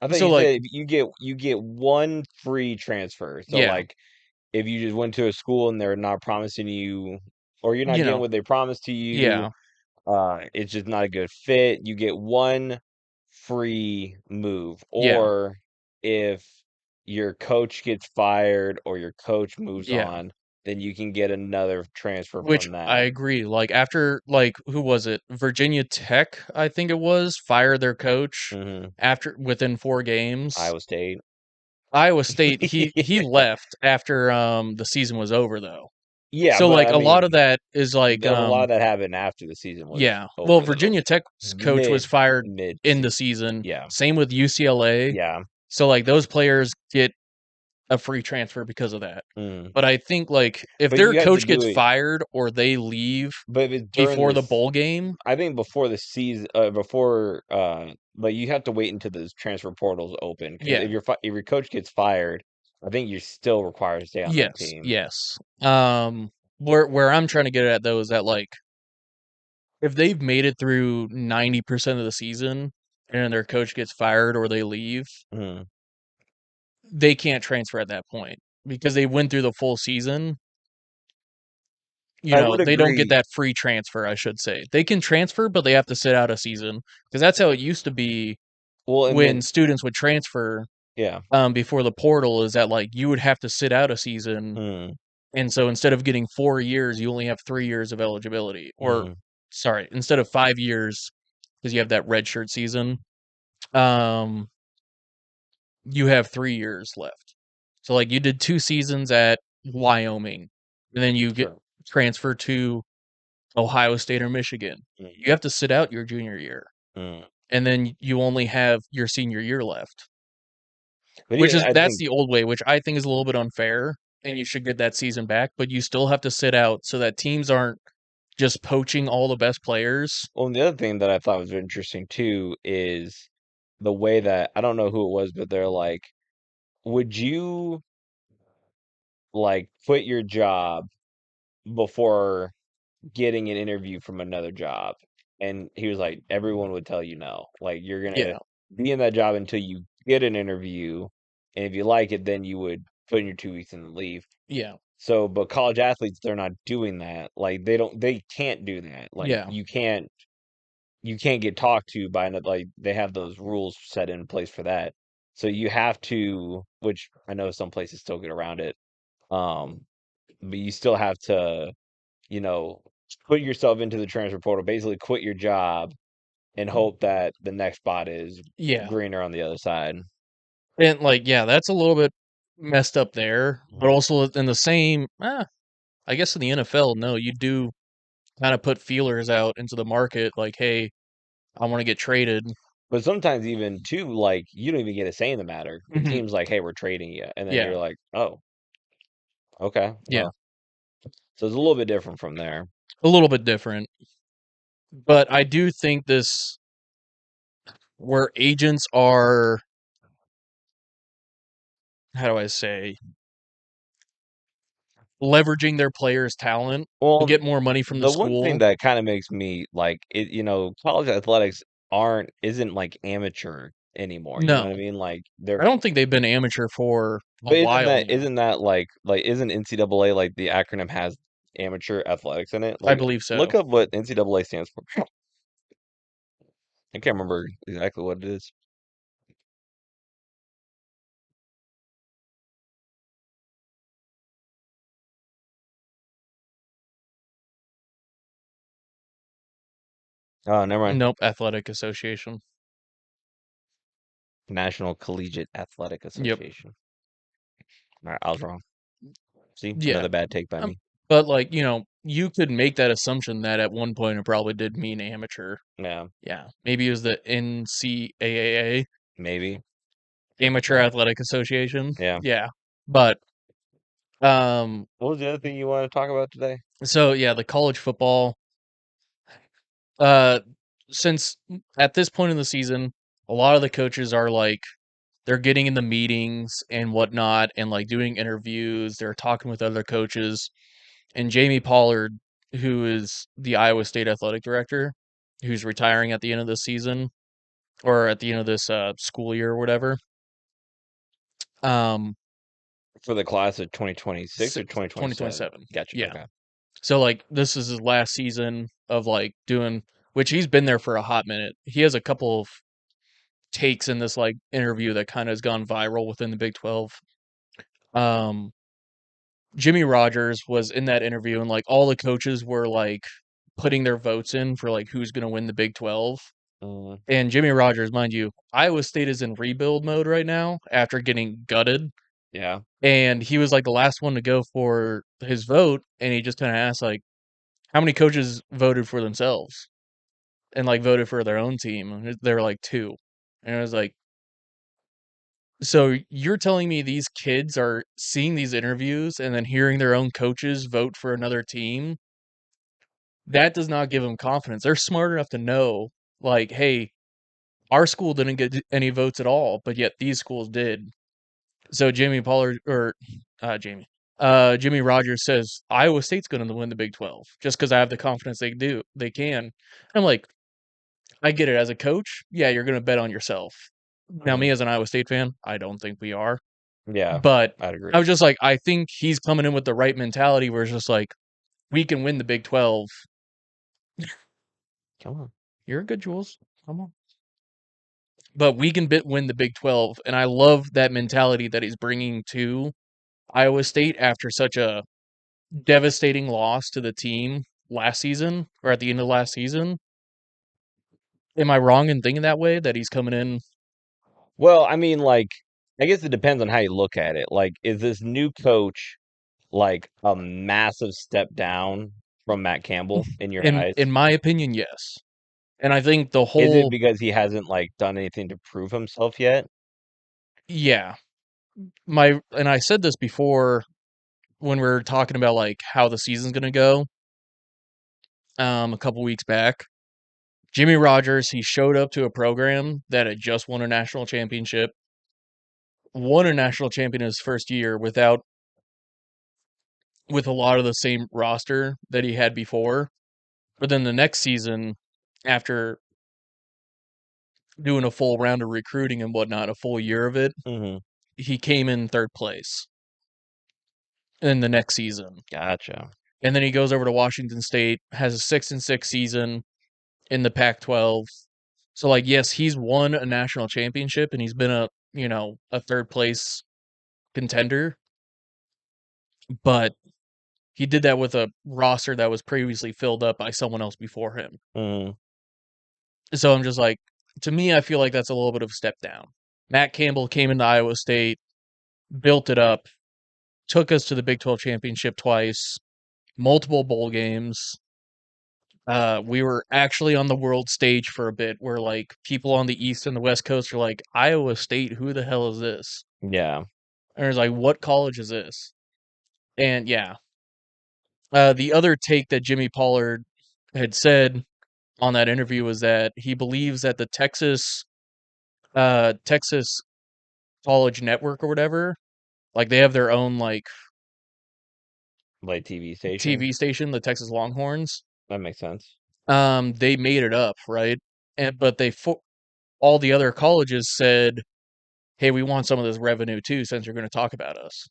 I thought So you like said if you get one free transfer. So yeah, like if you just went to a school and they're not promising you or you're not you getting know, what they promised to you, yeah. It's just not a good fit. You get one free move, Yeah, or if your coach gets fired or your coach moves yeah. on, then you can get another transfer Which from I that. agree. Like after like who was it? Virginia Tech, I think it was, fired their coach Hmm. after within 4 games. Iowa State. Iowa State, he Yeah. left after the season was over though. Yeah, So but like I a mean, lot of that is like a lot of that happened after the season was yeah. Well, over, though. Virginia Tech's coach was Mid fired mid in the season. season. Yeah, Same with UCLA. yeah. So like those players get a free transfer because of that. Mm. But I think like if But their you have to coach do gets it. fired or they leave But if it's during before the this, bowl game, I think before the season, like you have to wait until the transfer portal's open, because yeah. if your coach gets fired, I think you're still required to stay on that Yes, team. yes. Where I'm trying to get at though is that like if they've made it through 90% of the season and then their coach gets fired or they leave, Mm. they can't transfer at that point because they went through the full season. I would They don't get agree. that free transfer, I should say. They can transfer, but they have to sit out a season because that's how it used to be Well, and when then students would transfer yeah. before the portal is that like you would have to sit out a season. Mm. And so instead of getting 4 years, you only have 3 years of eligibility. Or, Mm. sorry, instead of 5 years, because you have that red shirt season, um, you have 3 years left. So, like, you did 2 seasons at Wyoming, and then you get Sure. transferred to Ohio State or Michigan. Mm. You have to sit out your junior year, Mm. and then you only have your senior year left. But Which even is I that's think, the old way, which I think is a little bit unfair, and you should get that season back, but you still have to sit out so that teams aren't just poaching all the best players. well, and the other thing that I thought was interesting too is the way that, I don't know who it was, but they're like, would you like quit your job before getting an interview from another job? And he was like, everyone would tell you no. Like, you're gonna Yeah, be in that job until you get an interview, and if you like it, then you would put in your 2 weeks and leave. yeah, So, but college athletes, they're not doing that. Like, they can't do that. Like, yeah, you can't get talked to by another, like they have those rules set in place for that. So you have to, which I know some places still get around it. Um, but you still have to, you know, put yourself into the transfer portal, basically quit your job and hope that the next spot is yeah. greener on the other side. And like, yeah, that's a little bit messed up there, but Mhm. also in the same, I guess in the NFL, no, you do kind of put feelers out into the market, like, hey, I want to get traded. But sometimes even too, like you don't even get a say in the matter. The Hmm. team's like, "Hey, we're trading you," and then Yeah, you're like, "Oh, okay, yeah, well." So it's a little bit different from there. a little bit different. But I do think this, where agents are, how do I say, leveraging their players' talent to Well, get more money from the the one thing school. that kind of makes me like it, college athletics isn't like amateur anymore. You know what I No, mean? Like they're, I don't think they've been amateur for a but while now. isn't that like isn't NCAA, like the acronym has amateur athletics in it? I Like believe look so. up what NCAA stands for. I can't remember exactly what it is. Oh, never mind. Nope, Athletic Association. National Collegiate Athletic Yep. Association. All right, I was wrong. See, Yeah. another bad take by Um, me. but like, you could make that assumption that at one point it probably did mean amateur. Yeah, Yeah. Maybe it was the NCAA, maybe. Amateur Yeah, Athletic Association. yeah. Yeah. But um What was the other thing you want to talk about today? so yeah, the college football uh since at this point in the season, a lot of the coaches are like they're getting in the meetings and whatnot and like doing interviews, they're talking with other coaches. And Jamie Pollard, who is the Iowa State athletic director, who's retiring at the end of this season or at the end of this school year or whatever. Um, For the class of 2026 or 2027? 2027. Gotcha. Yeah. Okay. So like this is his last season of like doing which he's been there for a hot minute. He has a couple of takes in this like interview that kind of has gone viral within the Big 12. Um, Jimmy Rogers was in that interview, and like all the coaches were like putting their votes in for like who's going to win the Big 12. Mm, And Jimmy Rogers, mind you, Iowa State is in rebuild mode right now after getting gutted. yeah. And he was like the last one to go for his vote. And he just kind of asked, like, how many coaches voted for themselves and like voted for their own team? And they were like two. And I was like, so you're telling me these kids are seeing these interviews and then hearing their own coaches vote for another team? That does not give them confidence. They're smart enough to know, like, hey, our school didn't get any votes at all, but yet these schools did. So Jamie Pollard or Jamie, Jimmy Rogers says Iowa State's going to win the Big 12 just because I have the confidence they can. I'm like, I get it as a coach. Yeah, you're going to bet on yourself. Now, Mm, me as an Iowa State fan, I don't think we are, yeah, but I'd agree. I was just like, I think he's coming in with the right mentality where it's just like, we can win the Big 12. Come on. You're a good Jules. Come on. But we can win the Big 12. And I love that mentality that he's bringing to Iowa State after such a devastating loss to the team last season or at the end of last season. Am I wrong in thinking that way? That he's coming in Well, I mean, like, I guess it depends on how you look at it. Like, is this new coach like a massive step down from Matt Campbell in your in eyes? my opinion, yes. And I think the Is it whole because he hasn't like done anything to prove himself yet? yeah. My and I said this before when we were talking about like how the season's gonna go, a couple weeks back. Jimmy Rogers, he showed up to a program that had just won a national championship, won a national champion in his first year with a lot of the same roster that he had before. But then the next season, after doing a full round of recruiting and whatnot, a full year of it, Mm-hmm. he came in third place in the next season. Gotcha. And then he goes over to Washington State, has a 6-6 season in the Pac-12. So like, yes, he's won a national championship and he's been a third place contender, but he did that with a roster that was previously filled up by someone else before him. Mm-hmm. So I'm just like, to me, I feel like that's a little bit of a step down. Matt Campbell came into Iowa State, built it up, took us to the Big 12 championship twice, multiple bowl games. We were actually on the world stage for a bit where like people on the East and the West Coast are like, Iowa State, who the hell is this? Yeah. And it's like, what college is this? And yeah. The other take that Jimmy Pollard had said on that interview was that he believes that the Texas college network or whatever, like they have their own like Like TV station. TV station, the Texas Longhorns. That makes sense. They made it up, right? And but all the other colleges said, "Hey, we want some of this revenue too, since you're going to talk about us."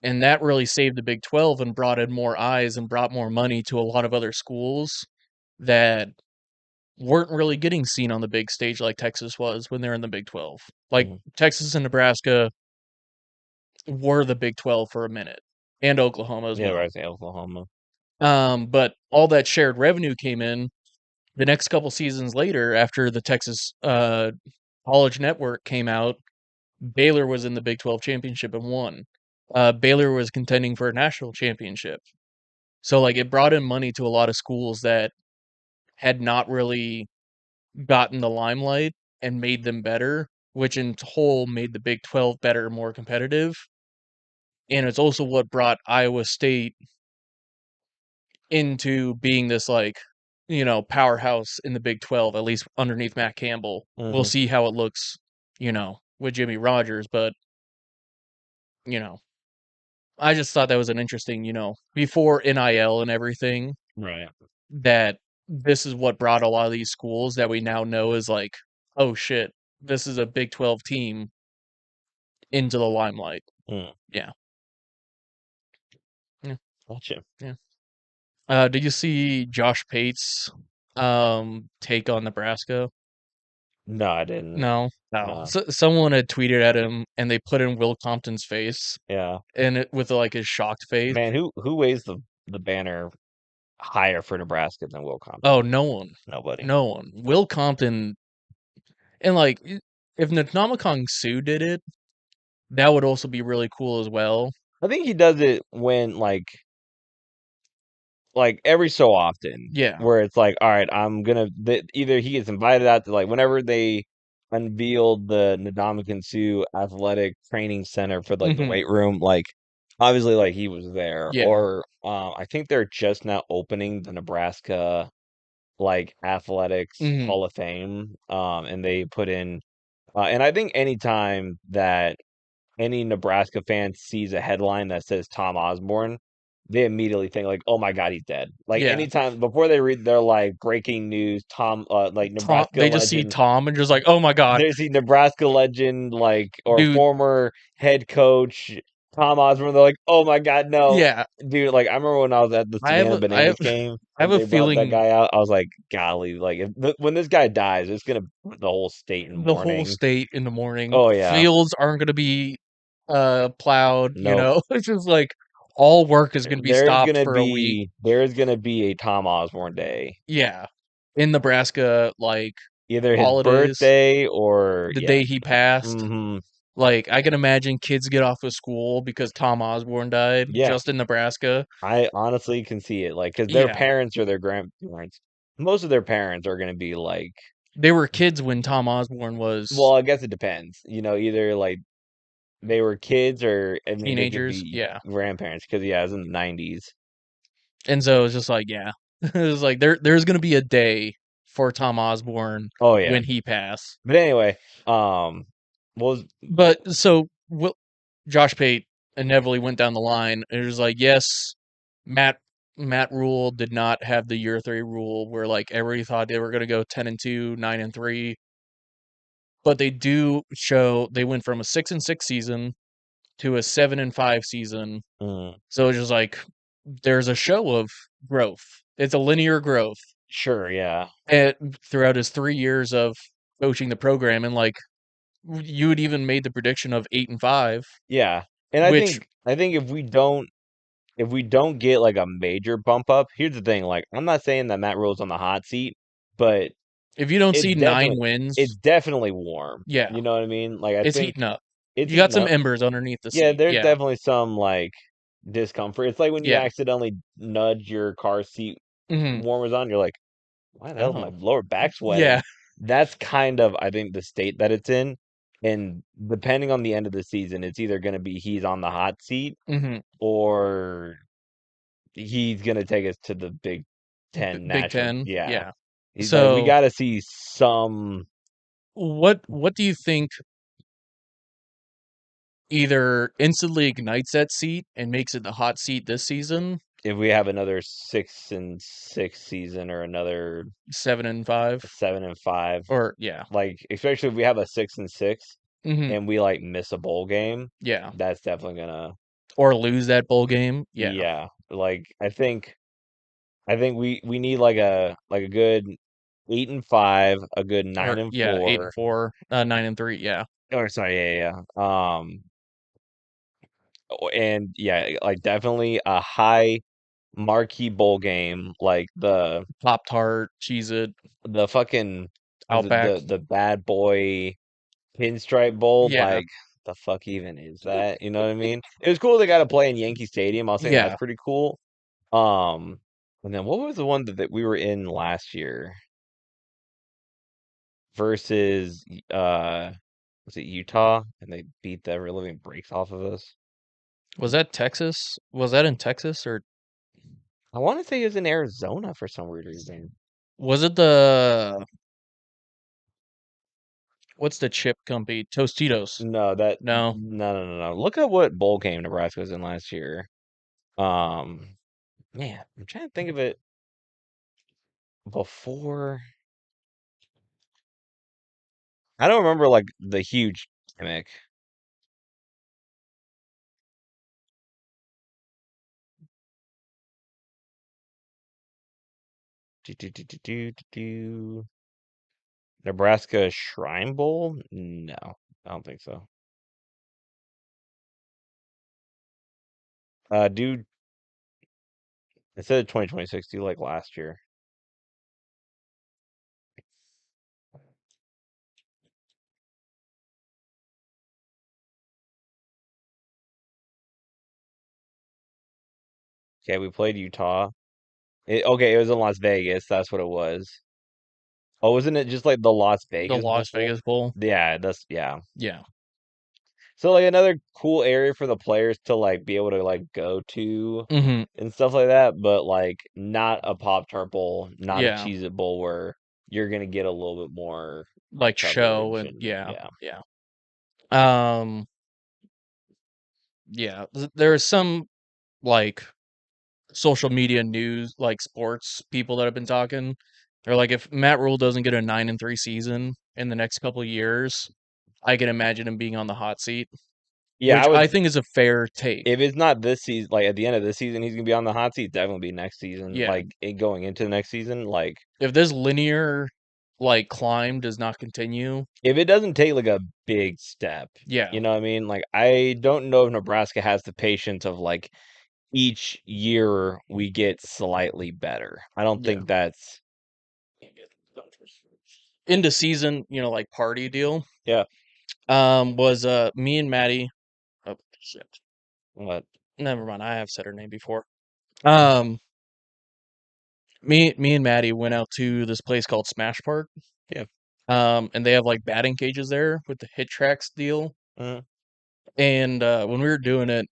And that really saved the Big 12 and brought in more eyes and brought more money to a lot of other schools that weren't really getting seen on the big stage like Texas was when they're in the Big 12. Like Mm-hmm. Texas and Nebraska were the Big 12 for a minute, and Oklahoma as Yeah, well. right. Say Oklahoma. But all that shared revenue came in the next couple seasons later after the Texas College Network came out. Baylor was in the Big 12 championship and won. Baylor was contending for a national championship. So like it brought in money to a lot of schools that had not really gotten the limelight and made them better, which in whole made the Big 12 better and more competitive. And it's also what brought Iowa State into being this like, powerhouse in the Big 12, at least underneath Matt Campbell. We'll Mm-hmm. see how it looks, with Jimmy Rogers, but you know, I just thought that was an interesting, before NIL and everything, Right. that this is what brought a lot of these schools that we now know is like, oh shit, this is a Big 12 team into the limelight. Mm. Yeah. Yeah. Gotcha. Yeah. Did you see Josh Pate's take on Nebraska? No, I didn't. No, no. Uh, Someone had tweeted at him, and they put in Will Compton's face, yeah. and it with like his shocked face. Man, who weighs the banner higher for Nebraska than Will Oh, Compton? no one, Nobody. no one. Will Compton, and like if Kong Sue did it, that would also be really cool as well. I think he does it when like every so often Yeah. where it's like, all right, I'm gonna either he gets invited out to like whenever they unveiled the Ndamukong Suh Athletic Training Center for like the Hmm. weight room, like obviously like he was there, Yeah. or I think they're just now opening the Nebraska like athletics Hmm. Hall of Fame, and they put in, and I think anytime that any Nebraska fan sees a headline that says Tom Osborne, they immediately think like, "Oh my God, he's dead." Like Yeah. anytime before they read, they're like breaking news. Tom, like Tom, Nebraska they just see legend. Tom and just like, oh my god, There's the Nebraska legend, like or dude. former head coach Tom Osborne. They're like, "Oh my God, no, Yeah, dude!" Like I remember when I was at the I have Savannah a, I have, Bananas game I have and a they brought that feeling guy out. I was like, "Golly!" Like when this guy dies, it's gonna put the whole state in the whole mourning. state in the morning. Oh yeah, Fields aren't going to be plowed. nope. It's just like all work is going to be stopped for a week. There's gonna be a Tom Osborne Day. Yeah, in Nebraska, like Either his holidays, birthday or the yeah. day he passed. Hmm. Like I can imagine kids get off of school because Tom Osborne died Yeah. just in Nebraska. I honestly can see it. Like, because their Yeah, parents or their grandparents, most of their parents are gonna be like, they were kids when Tom Osborne well, was I guess it depends. Either like they were kids or I mean they could teenagers. be Yeah. grandparents because yeah, it was in the 90s. And so it's just like, yeah, it was like there's gonna be a day for Tom Osborne Oh yeah. when he passed. But anyway, was But so Josh Pate inevitably went down the line. And it was like, yes, Matt Matt Rule did not have the year three rule where like everybody thought they were gonna go 10-2, 9-3, but they do show they went from a 6-6 season to a 7-5 season. mm, So it's just like there's a show of growth. It's a linear growth. sure, yeah, Throughout his 3 years of coaching the program, and like you had even made the prediction of 8-5, yeah. And which I think if we don't get like a major bump up, here's the thing, like I'm not saying that Matt Rule's on the hot seat, but if you don't it's see nine definitely wins, warm. yeah, You know what I mean? Like I it's think heating up. it's You got heating some up. embers underneath the Yeah, seat. there's Yeah, definitely some like discomfort. It's like when you yeah. accidentally nudge your car seat Hmm. warmers on, you're like, why the hell is my Oh, lower back yeah. sweating? That's kind of I think the state that it's in. And depending on the end of the season, it's either gonna be he's on the hot seat Hmm. or he's gonna take us to the Big Ten Big national. Ten. Yeah. Yeah. He's like we So gotta see some what do you think either instantly ignites that seat and makes it the hot seat this season, if we have another 6-6 season or another 7-5, 7-5. or yeah, Like especially if we have a 6-6 hmm, and we like miss a bowl game, yeah, that's definitely gonna or lose that bowl game? Yeah. yeah. Like I think we need like a good 8-5, a good nine Or and yeah, eight and four. four, 9-3. Yeah, Or sorry, yeah. And yeah, like definitely a high marquee bowl game, like Pop Tart, Cheez It, the fucking was it Outback. the bad boy pinstripe bowl? Yeah, Like the fuck even is that? You know what I mean? It was cool they got to play in Yankee Stadium. I was saying that's yeah. pretty cool. Um, and then what was the one that we were in last year versus was it Utah and they beat the ever living breaks off of us? Was that Texas? Was that in Texas, or I want to say it was in Arizona for some weird reason. was it the what's the chip company? Tostitos. No, that No. no. Look at what bowl game Nebraska was in last year. Um, man, I'm trying to think of it before. I don't remember like the huge gimmick. Do, do, do, do, do, do, do. Nebraska Shrine Bowl? No, I don't think so. Dude, instead of 2026, do like last year. Okay, we played Utah. Okay, it was in Las Vegas. That's what it was. Oh, wasn't it just like the Las The Vegas Las Bowl? Vegas Bowl. Yeah, yeah. Yeah. So like another cool area for the players to like be able to like go to Hmm. and stuff like that, but like not a Pop-Tart Bowl, not a Yeah. Cheez-It Bowl where you're gonna get a little bit more Like show coverage and and yeah. yeah. Yeah. Um. Yeah. There's some like social media news, like sports people that have been talking. They're like, if Matt Rule doesn't get a 9-3 season in the next couple of years, I can imagine him being on the hot seat, Yeah, I which would I think is a fair take. if it's not this season, like at the end of this season, he's gonna be on the hot seat. Definitely be next season. Yeah. Like going into the next season, like If this linear like climb does not continue, if it doesn't take like a big step, yeah. you know what I mean? Like I don't know if Nebraska has the patience of like each year we get slightly better. I don't Yeah. think that's Into season, like party deal. yeah. Was me and Maddie. Oh shit. What? Never mind. I have said her name before. Um, me and Maddie went out to this place called Smash Park. Yeah. And they have like batting cages there with the hit tracks deal. Mm, And when we were doing it,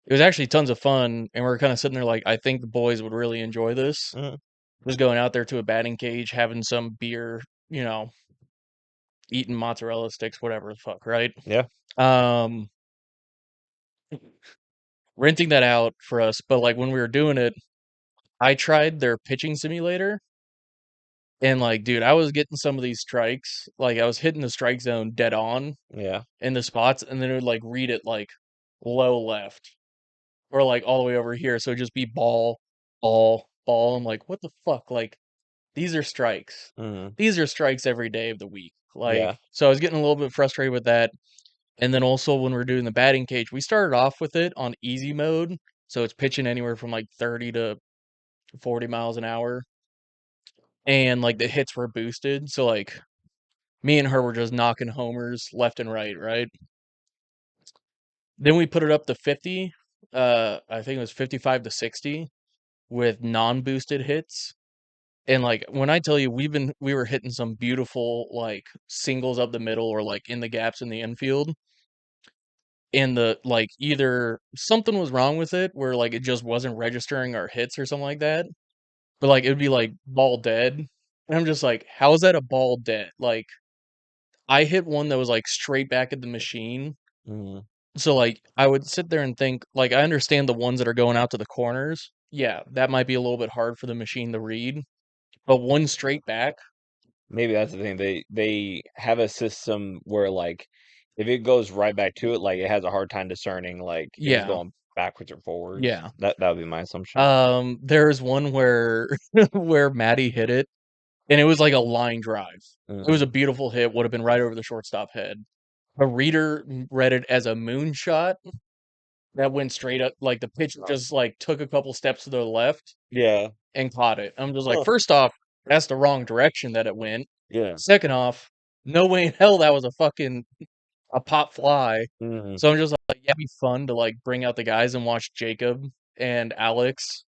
it was actually tons of fun. And we were kind of sitting there like, I think the boys would really enjoy this. mm, Just going out there to a batting cage, having some beer, you know, eating mozzarella sticks, whatever the fuck, right? yeah. Um, renting that out for us. But like when we were doing it, I tried their pitching simulator. And like, dude, I was getting some of these strikes. Like I was hitting the strike zone dead on Yeah. in the spots, and then it would like read it like low left or like all the way over here. So it'd just be ball, ball, ball. I'm like, what the fuck? Like these are strikes. Mm, These are strikes every day of the week. yeah. Like, so I was getting a little bit frustrated with that. And then also when we're doing the batting cage, we started off with it on easy mode. So it's pitching anywhere from like 30 to 40 miles an hour. And like the hits were boosted. So like me and her were just knocking homers left and right, right? Then we put it up to 50. I think it was 55 to 60 with non-boosted hits. And like when I tell you we were hitting some beautiful like singles up the middle or like in the gaps in the infield. And the like either something was wrong with it where like it just wasn't registering our hits or something like that. But like it would be like ball dead. And I'm just like, how is that a ball dead? Like I hit one that was like straight back at the machine. Mm, So like I would sit there and think like I understand the ones that are going out to the corners. Yeah, that might be a little bit hard for the machine to read. But one straight back, maybe that's the thing. They have a system where like if it goes right back to it, like it has a hard time discerning like if it's yeah, going backwards or forwards. yeah. That would be my assumption. There's one where where Maddie hit it and it was like a line drive. It was Mm, a beautiful hit, would have been right over the shortstop head. A reader read it as a moonshot that went straight up like the pitch just like took a couple steps to the left yeah. and caught it. I'm just like, Huh. first off, that's the wrong direction that it went. Yeah. Second off, no way in hell that was a pop fly. Mm, So I'm just like, yeah, it'd be fun to like bring out the guys and watch Jacob and Alex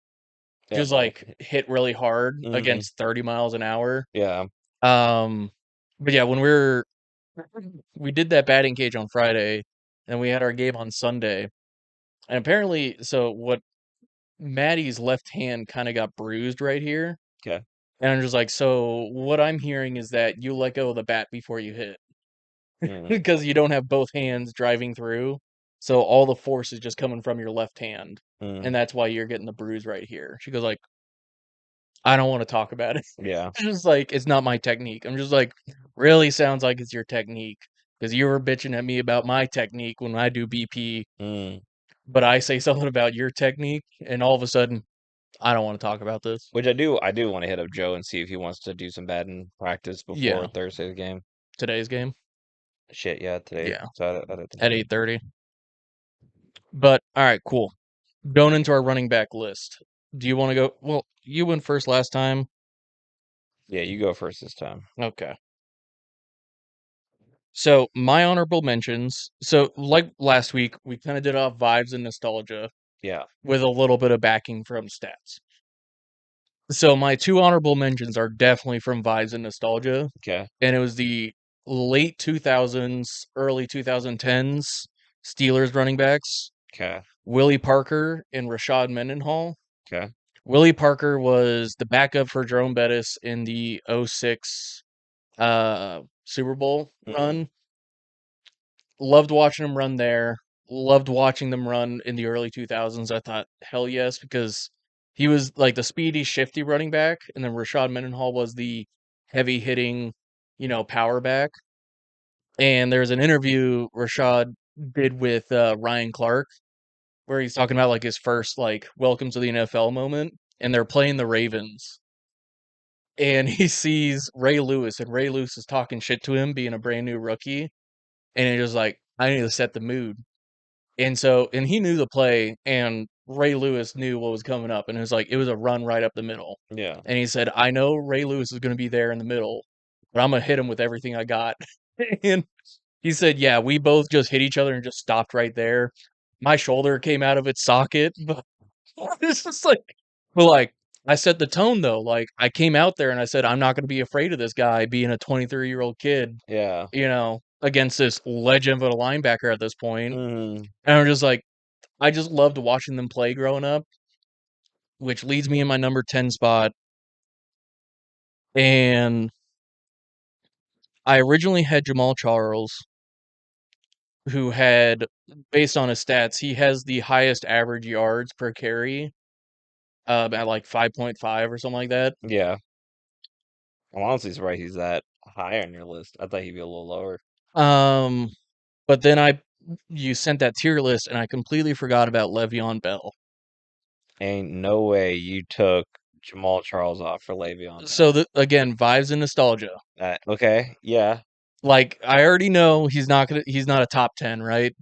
yeah. just like hit really hard Mm, against 30 miles an hour. yeah. Um, but yeah, when we did that batting cage on Friday and we had our game on Sunday. And apparently, so what Maddie's left hand kind of got bruised right here. Okay. And I'm just like, so what I'm hearing is that you let go of the bat before you hit Mm, because you don't have both hands driving through. So all the force is just coming from your left hand. mm, And that's why you're getting the bruise right here. She goes like, I don't want to talk about it. yeah. It's just like, it's not my technique. I'm just like, really sounds like it's your technique because you were bitching at me about my technique when I do BP, Mm, but I say something about your technique and all of a sudden, I don't want to talk about this. Which I do want to hit up Joe and see if he wants to do some batting practice before Yeah, Thursday's game. today's game. Shit, yeah, today. Yeah, So I'd have to at do it. 8:30. But all right, cool. Going into our running back list. Do you want to go? Well, you went first last time. Yeah, you go first this time. Okay. So my honorable mentions. So like last week, we kind of did off vibes and nostalgia Yeah. with a little bit of backing from stats. So my two honorable mentions are definitely from vibes and nostalgia, Okay. and it was the late 2000s, early 2010s Steelers running backs, Okay. Willie Parker and Rashad Mendenhall. Okay. Willie Parker was the backup for Jerome Bettis in the '06 Super Bowl Mm, run. Loved watching him run there. Loved watching them run in the early 2000s. I thought, hell yes, because he was like the speedy, shifty running back, and then Rashad Mendenhall was the heavy hitting, power back. And there's an interview Rashad did with Ryan Clark where he's talking about like his first like welcome to the NFL moment, and they're playing the Ravens, and he sees Ray Lewis, and Ray Lewis is talking shit to him, being a brand new rookie, and he was like, I need to set the mood. And he knew the play, and Ray Lewis knew what was coming up, and it was a run right up the middle. yeah. And he said, I know Ray Lewis is going to be there in the middle, but I'm going to hit him with everything I got. And he said, yeah, we both just hit each other and just stopped right there. My shoulder came out of its socket, but it's just like, I set the tone though. Like, I came out there and I said, I'm not going to be afraid of this guy being a 23-year-old kid, Yeah. against this legend of a linebacker at this point. Mm, And I'm just like, I just loved watching them play growing up, which leads me in my number 10 spot. And I originally had Jamal Charles, who had, based on his stats, he has the highest average yards per carry, at like 5.5 or something like that. yeah. I'm honestly surprised he's that high on your list. I thought he'd be a little lower. Um, but then you sent that tier list, and I completely forgot about Le'Veon Bell. Ain't no way you took Jamal Charles off for Le'Veon So Bell. again, vibes and nostalgia. Okay, yeah. Like I already know he's not a top 10, right?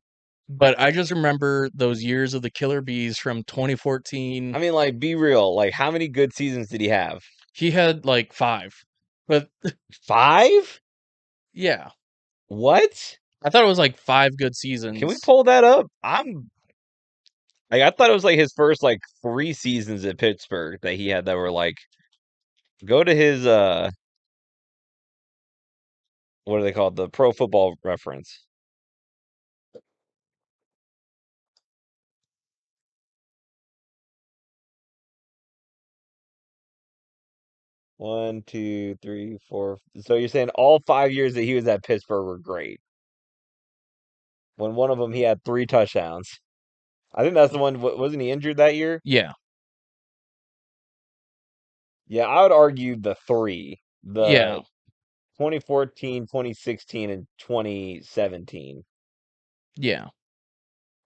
But I just remember those years of the Killer Bees from 2014. I mean, like, be real. Like, how many good seasons did he have? He had like 5. But 5? yeah, What? I thought it was like 5 good Can we seasons. pull that up? I'm like, I thought it was like his first like 3 seasons at Pittsburgh that he had that were like, go to his what are they called? The Pro Football Reference. One, two, three, four. So you're saying all 5 years that he was at Pittsburgh were great. When one of them he had 3 touchdowns. I think that's the one. Wasn't he injured that year? Yeah. Yeah, I would argue the three, Yeah. the 2014, 2016, and 2017. Yeah.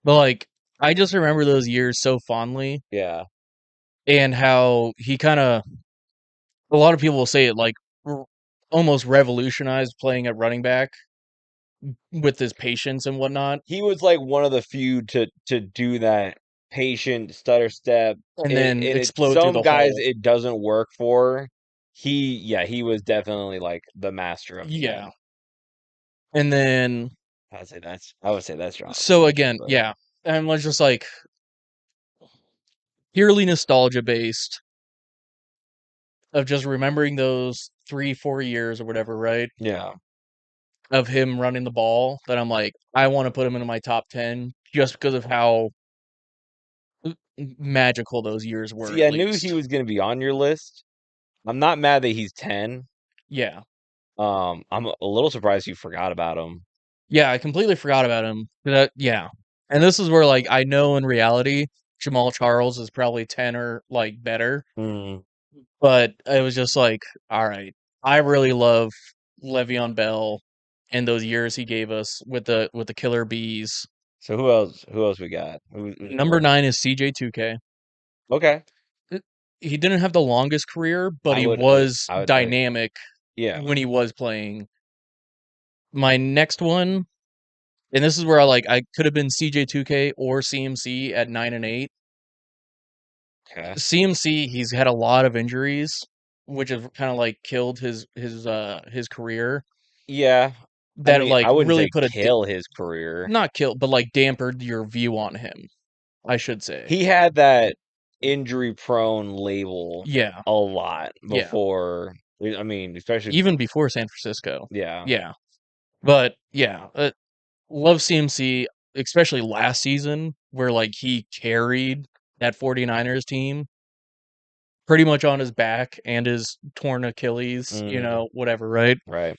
But like I just remember those years so fondly, Yeah. and how he kind of, a lot of people will say it like, r- almost revolutionized playing at running back with his patience and whatnot, He was like one of the few to do that patient stutter step. and And then it explode through some the guys hole. it doesn't work for. He was definitely like the master of the Yeah. end. And then I would say that's your honorable so mention, again, but yeah. And was just like purely nostalgia based of just remembering those 3, 4 years or whatever, right? yeah. Of him running the ball, that I'm like, I want to put him into my top 10 just because of how magical those years were, See, at I knew he least. was gonna be on your list. I'm not mad that he's 10. Yeah. I'm a little surprised you forgot about him. Yeah, I completely forgot about him. Yeah. And this is where, like, I know in reality, Jamal Charles is probably 10 or, like, better. Mm. But it was just like, all right, I really love Le'Veon Bell and those years he gave us with the Killer Bees. So who else? Who else we got? Who's Number number? 9 is CJ2K. Okay. he didn't have the longest career, but I he would was I would say dynamic yeah. when he was playing. My next one, and this is where I could have been CJ2K or CMC at 9 and 8. Okay. CMC, he's had a lot of injuries, which have kind of like killed his career. Yeah. I That mean, like I wouldn't really say put a kill his career. not killed, but like dampered your view on him, I should say. He had that injury prone label Yeah, a lot yeah. before. I mean, especially Even before San Francisco. yeah. Yeah. But yeah, love CMC, especially last season where like he carried that 49ers team pretty much on his back and his torn Achilles, Hmm. whatever, right? Right.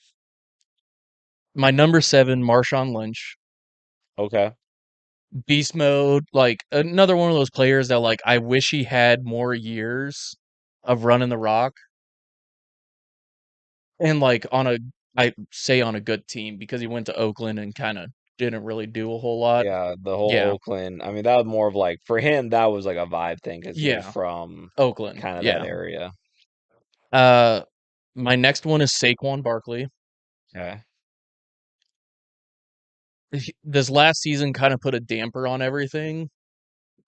My number 7, Marshawn Lynch, Okay. beast mode, like another one of those players that like I wish he had more years of running the rock and like I say on a good team because he went to Oakland and kind of didn't really do a whole lot. Yeah, the whole Yeah. Oakland. I mean, that was more of like for him. That was like a vibe thing because he was Yeah. from Oakland. kind of that Yeah. area. Uh my next one is Saquon Barkley. Okay. This last season kind of put a damper on everything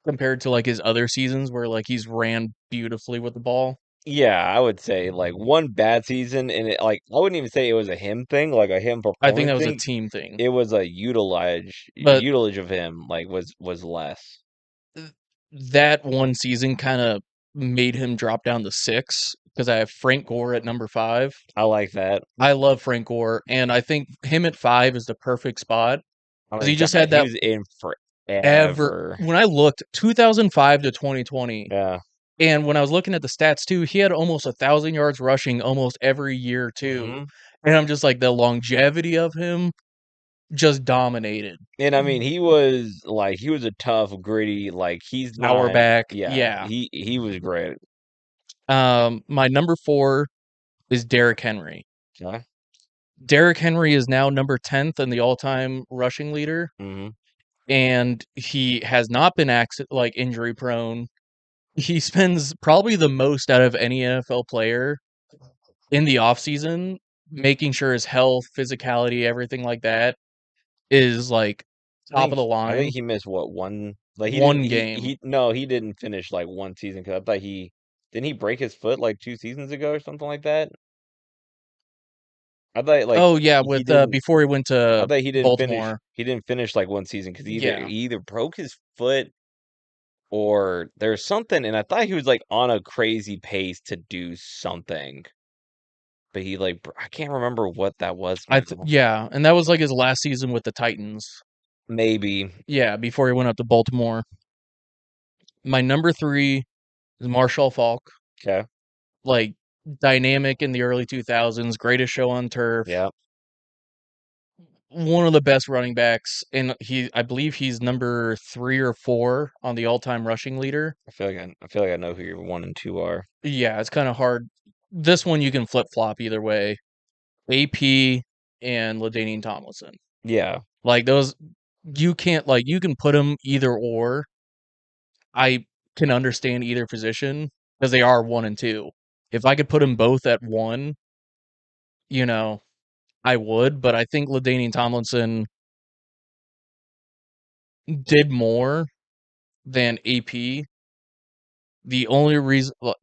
compared to like his other seasons where like he's ran beautifully with the ball. Yeah, I would say like one bad season, and it like I wouldn't even say it was a him thing, like a him I think that performance was a thing. team thing. It was a But utilage of him like was less. th- that one season kind of made him drop down to 6 because I have Frank Gore at number 5. I like that. I love Frank Gore, and I think him at 5 is the perfect spot I because he mean, just God, had he that was in ever. forever. When I looked 2005 to 2020, Yeah. and when I was looking at the stats too, he had almost 1,000 yards rushing almost every year too, Hmm. and I'm just like the longevity of him just dominated. And I mean, he was a tough, gritty. Like he's Power not. back, Yeah, yeah. he was great. My number 4 is Derrick Henry. Okay. Derrick Henry is now number 10th in the all-time rushing leader, Hmm. and he has not been injury prone. He spends probably the most out of any NFL player in the offseason, making sure his health, physicality, everything like that is like top of the I line. think he missed what one. Like he didn't. One game. He no, he didn't finish like one season because I thought he didn't he break his foot like 2 seasons ago or something like that. I thought like Oh yeah, he with didn't. before he went I to thought he didn't finish. Baltimore. He didn't finish like one season because he Yeah. either broke his foot or there's something. And I thought he was like on a crazy pace to do something, but he like I can't remember what that was now. Yeah, and that was like his last season with the Titans. Maybe Yeah, before he went up to Baltimore. My number 3 is Marshall Falk. okay, Like dynamic in the early 2000s, greatest show on turf, yeah. one of the best running backs, and I believe he's number 3 or 4 on the all-time rushing leader. I feel like I know who your one and two are. Yeah, it's kind of hard. This one you can flip-flop either way. AP and LaDainian Tomlinson. Yeah. Like those you can't like you can put them either or. I can understand either position because they are 1 and 2. If I could put them both at 1, you know, I would, but I think LaDainian Tomlinson did more than AP. The only reason, well,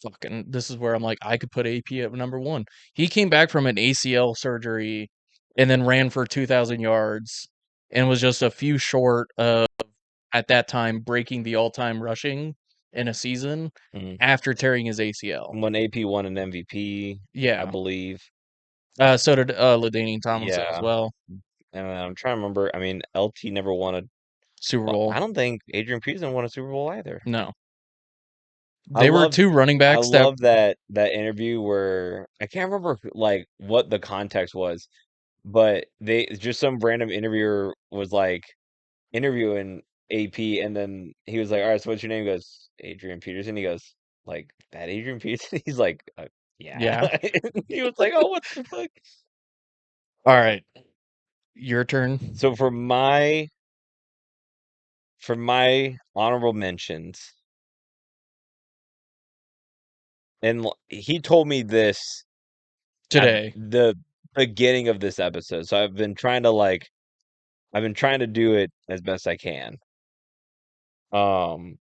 fucking, this is where I'm like, I could put AP at number 1. He came back from an ACL surgery and then ran for 2,000 yards and was just a few short of, at that time, breaking the all-time rushing in a season Mm. after tearing his ACL. When AP won an MVP, I Yeah. believe. So did LaDainian Tomlinson as Yeah. well. And I'm trying to remember. I mean, LT never won a. Super Well, Bowl. I don't think Adrian Peterson won a Super Bowl either. No. I They were love 2 running I backs that love that interview where I can't remember like what the context was, but they just some random interviewer was like interviewing AP, and then he was like, "All right, so what's your name?" He goes, "Adrian Peterson." He goes, "Like that Adrian Peterson?" He's like, "Yeah." yeah. He was like, "Oh, what the fuck?" All right. Your turn. So for my honorable mentions, and he told me this at today. the beginning of this episode. So I've been trying to do it as best I can. Um,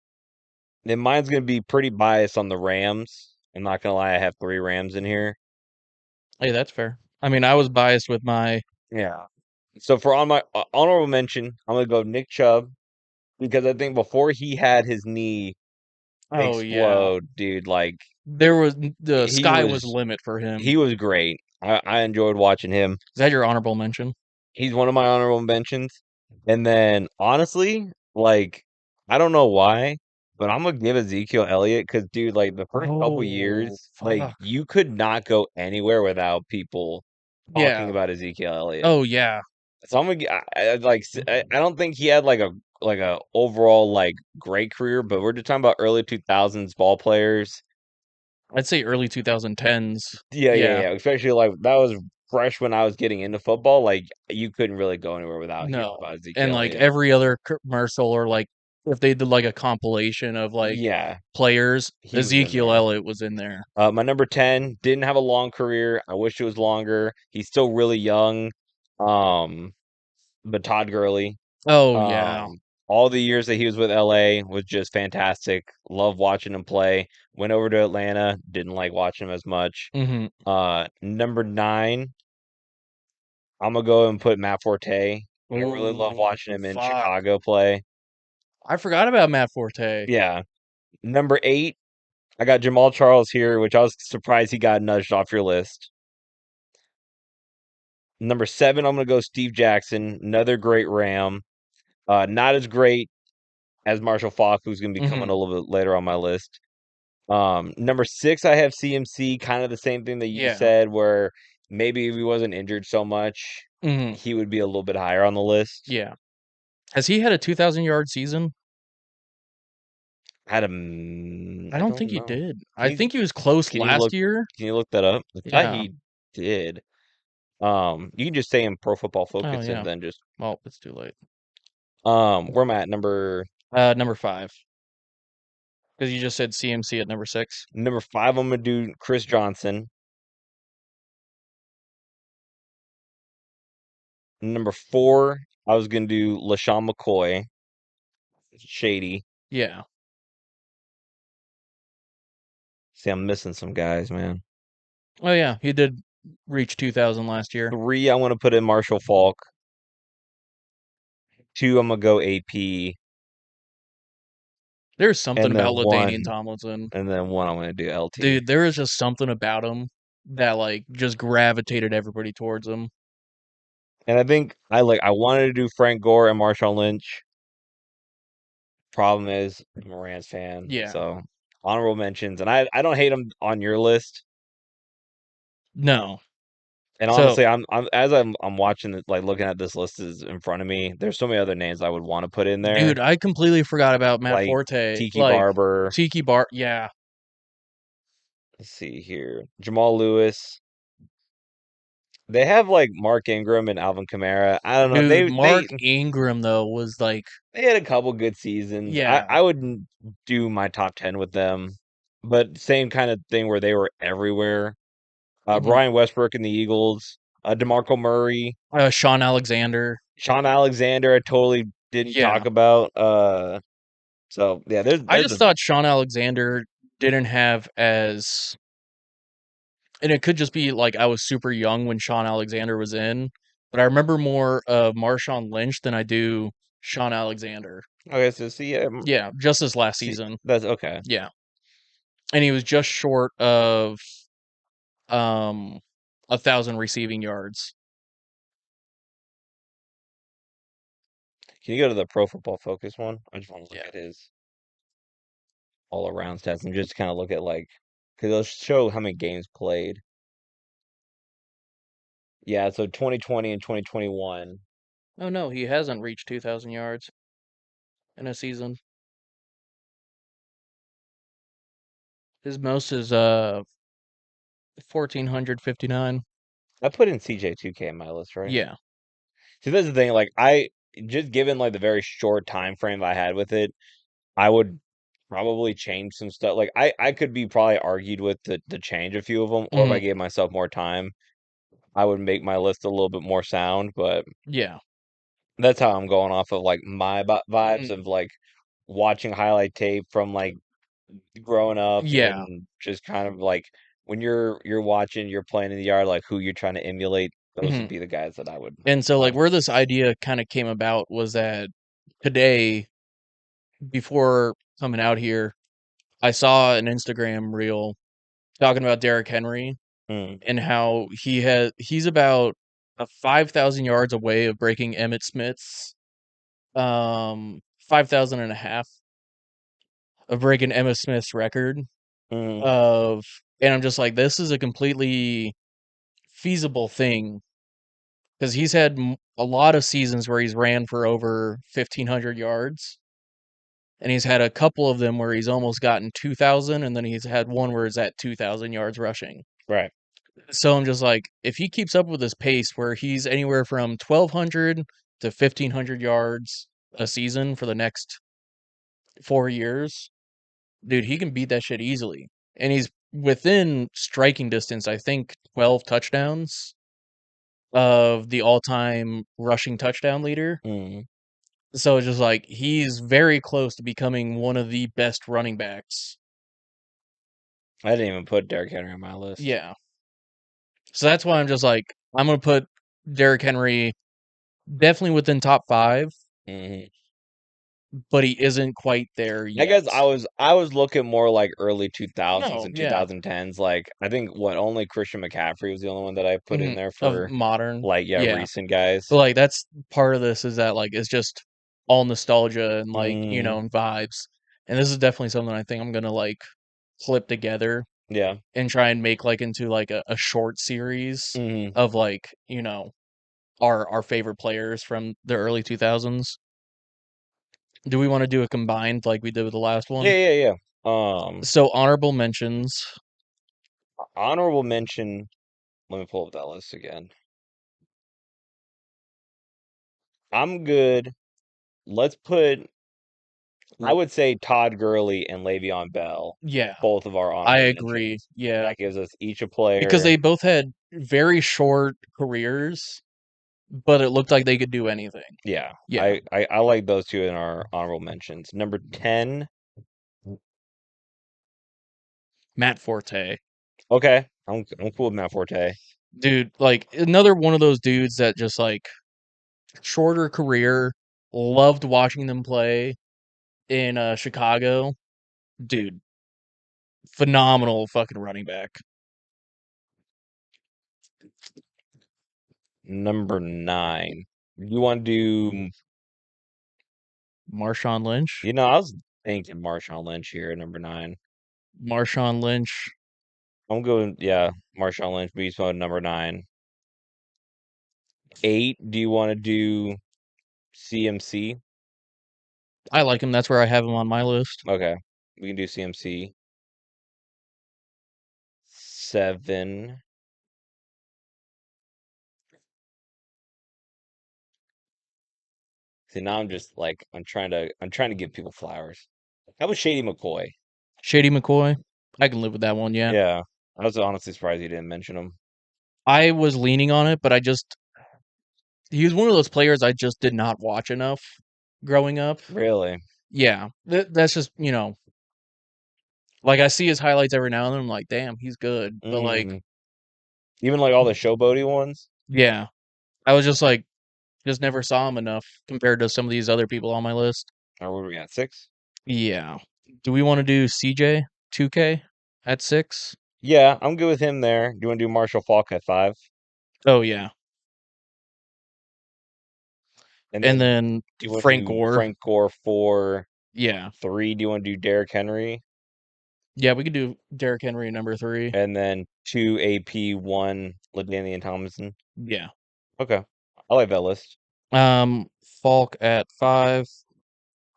and mine's gonna be pretty biased on the Rams. I'm not gonna lie, I have 3 Rams in here. Hey, that's fair. I mean, I was biased with my. Yeah. So for on my honorable mention, I'm gonna go Nick Chubb because I think before he had his knee Oh yeah, explode, dude, like there was the he sky was the was limit for him. he was great. I enjoyed watching him. Is that your honorable mention? He's one of my honorable mentions. And then honestly, like I don't know why, but I'm gonna give Ezekiel Elliott because dude, like the first couple Oh years, like fuck. you could not go anywhere without people talking Yeah. about Ezekiel Elliott. Oh yeah. So I'm gonna I don't think he had like a overall like great career, but we're just talking about early 2000s ball players. I'd say early 2010s. Yeah, yeah, Yeah. yeah. Especially like that was fresh when I was getting into football. Like you couldn't really go anywhere without hearing No. about And Ezekiel like Elliott. every other commercial or like if they did like a compilation of like Yeah, players, he was in Ezekiel there. Elliott was in there. My number 10 didn't have a long career. I wish it was longer. He's still really young. Um, but Todd Gurley. Oh yeah. Um, all the years that he was with LA was just fantastic. Love watching him play. Went over to Atlanta, didn't like watching him as much. Mhm. Number 9, I'm gonna go and put Matt Forte. I really love Oh watching him in fuck. Chicago play. I forgot about Matt Forte. Yeah. Number 8, I got Jamal Charles here, which I was surprised he got nudged off your list. Number 7, I'm gonna go Steve Jackson, another great Ram. Not as great as Marshall Faulk, who's gonna be coming Mhm. a little bit later on my list. Number 6, I have CMC, kind of the same thing that you Yeah. said, where maybe if he wasn't injured so much, Mhm. he would be a little bit higher on the list. Yeah. Has he had a 2,000-yard season? I I don't don't think he know. did. Can I you think he was close can you look last year. can you look that up? I thought Yeah. he did. You can just say in Pro Football Oh Focus and yeah. then just Well, it's too late. where am I at? Number 5. Because you just said CMC at number 6. Number 5, I'm gonna do Chris Johnson. Number 4, I was gonna do LaShawn McCoy. Shady. Yeah. See, I'm missing some guys, man. Oh yeah, he did reach 2,000 last year. 3, I want to put in Marshall Falk. 2, I'm gonna go AP, There's something and about then LaDainian 1, Tomlinson. I'm gonna do LT. Dude, there is just something about him that like just gravitated everybody towards him. And I think I wanted to do Frank Gore and Marshawn Lynch. Problem is, I'm a Rams fan, Yeah. so honorable mentions, and I don't hate them on your list. No. And So, honestly, I'm watching it, like looking at this list is in front of me. There's so many other names I would want to put in there, dude, I completely forgot about Matt like Forte. Tiki Like Barber. Tiki Bar, yeah. Let's see here, Jamal Lewis. They have like Mark Ingram and Alvin Kamara. I don't know. Dude, Mark Ingram though was like, They had a couple good seasons. yeah. I wouldn't do my top 10 with them, but same kind of thing where they were everywhere. Mhm. Brian Westbrook and the Eagles, DeMarco Murray, Sean Alexander. Sean Alexander. I totally didn't talk Yeah. about. So yeah, I there's just a thought Sean Alexander didn't have as, and it could just be like I was super young when Sean Alexander was in, but I remember more of Marshawn Lynch than I do Sean Alexander. okay. So see, Yeah, just this last see season. that's okay. Yeah. And he was just short of um 1,000 receiving yards. Can you go to the Pro Football Focus one? I just want to look Yeah. at his all around stats and just kind of look at like because it'll show how many games played. Yeah, so 2020 and 2021. Oh no, he hasn't reached 2,000 yards in a season. His most is 1,459. I put in CJ2K in my list, right? Yeah. See, that's the thing. Like, I just given like the very short time frame I had with it, I would. probably change some stuff. Like I could be probably argued with to change a few of them, or if I Mhm. gave myself more time, I would make my list a little bit more sound. But Yeah. that's how I'm going off of like my vibes Mhm. of like watching highlight tape from like growing up Yeah. and just kind of like when you're watching, you're playing in the yard, like who you're trying to emulate. Those would Mhm. be the guys that I would And so, like, want. where this idea kinda came about was that today, before coming out here, I saw an Instagram reel talking about Derrick Henry Mm, and how he's about 5,000 yards away of breaking Emmitt Smith's 5,000 and a half of breaking Emmitt Smith's record mm, of, and I'm just like, this is a completely feasible thing because he's had a lot of seasons where he's ran for over 1,500 yards, and he's had a couple of them where he's almost gotten 2,000, and then he's had one where it's at 2,000 yards rushing. right. So I'm just like, if he keeps up with this pace where he's anywhere from 1,200 to 1,500 yards a season for the next 4 years, dude, he can beat that shit easily. And he's within striking distance, I think 12 touchdowns of the all-time rushing touchdown leader. Mm. So it's just like he's very close to becoming one of the best running backs. I didn't even put Derrick Henry on my list. Yeah. So that's why I'm just like, I'm gonna put Derrick Henry definitely within top five, Hmm. but he isn't quite there I yet. guess I was looking more like early 2000s No, and yeah. 2010s. Like I think what only Christian McCaffrey was the only one that I put in Mhm. there Of for modern. like yeah, Yeah. recent guys. But like that's part of this is that like it's just all nostalgia and like, Mm, and vibes. And this is definitely something I think I'm gonna like clip together yeah. and try and make like into like a short series Hmm. of like, our favorite players from the early 2000s. Do we want to do a combined like we did with the last Yeah, one? yeah, yeah. So honorable mentions. Honorable mention. Let me pull up that list again. I'm good. Let's put. I would say Todd Gurley and Le'Veon Bell, Yeah, both of our I honorable agree. mentions. Yeah, That gives us each a because player. they both had very short careers, but it looked like they could do anything. Yeah, Yeah, I like those two in our honorable mentions. Number 10. Matt Forte. Okay, I'm cool with Matt Forte. Dude, like another one of those dudes that just like shorter career, loved watching them play in Chicago. Dude, phenomenal fucking running back. Number 9. You want to do? Marshawn Lynch. I was thinking Marshawn Lynch here at number 9. Marshawn Lynch. I'm going, yeah, Marshawn Lynch beats mode number 9. 8. Do you want to do CMC? I like him. That's where I have him on my list. Okay, we can do CMC. 7. See, now I'm just like I'm trying to give people flowers. How about Shady McCoy? Shady McCoy. I can live with that one. Yeah. Yeah, I was honestly surprised you didn't mention him. I was leaning on it, but he was one of those players I just did not watch enough growing up. Really? Yeah. That's just, like I see his highlights every now and then. I'm like, damn, he's good. But like, Hmm. Even like all the showboaty ones? yeah, I was just like, just never saw him enough compared to some of these other people on my list. Or what are we at? 6? Yeah. Do we want to do CJ 2K at 6? Yeah, I'm good with him there. Do you want to do Marshall Falk at 5? Oh, yeah. And And then then do you want to Frank do Gore. Frank Gore 4, Yeah. 3? Do you want to do Derrick Henry? Yeah, we could do Derrick Henry number 3. And then 2 AP, 1 LaDainian Tomlinson? Yeah. Okay. I like that list. Falk at 5.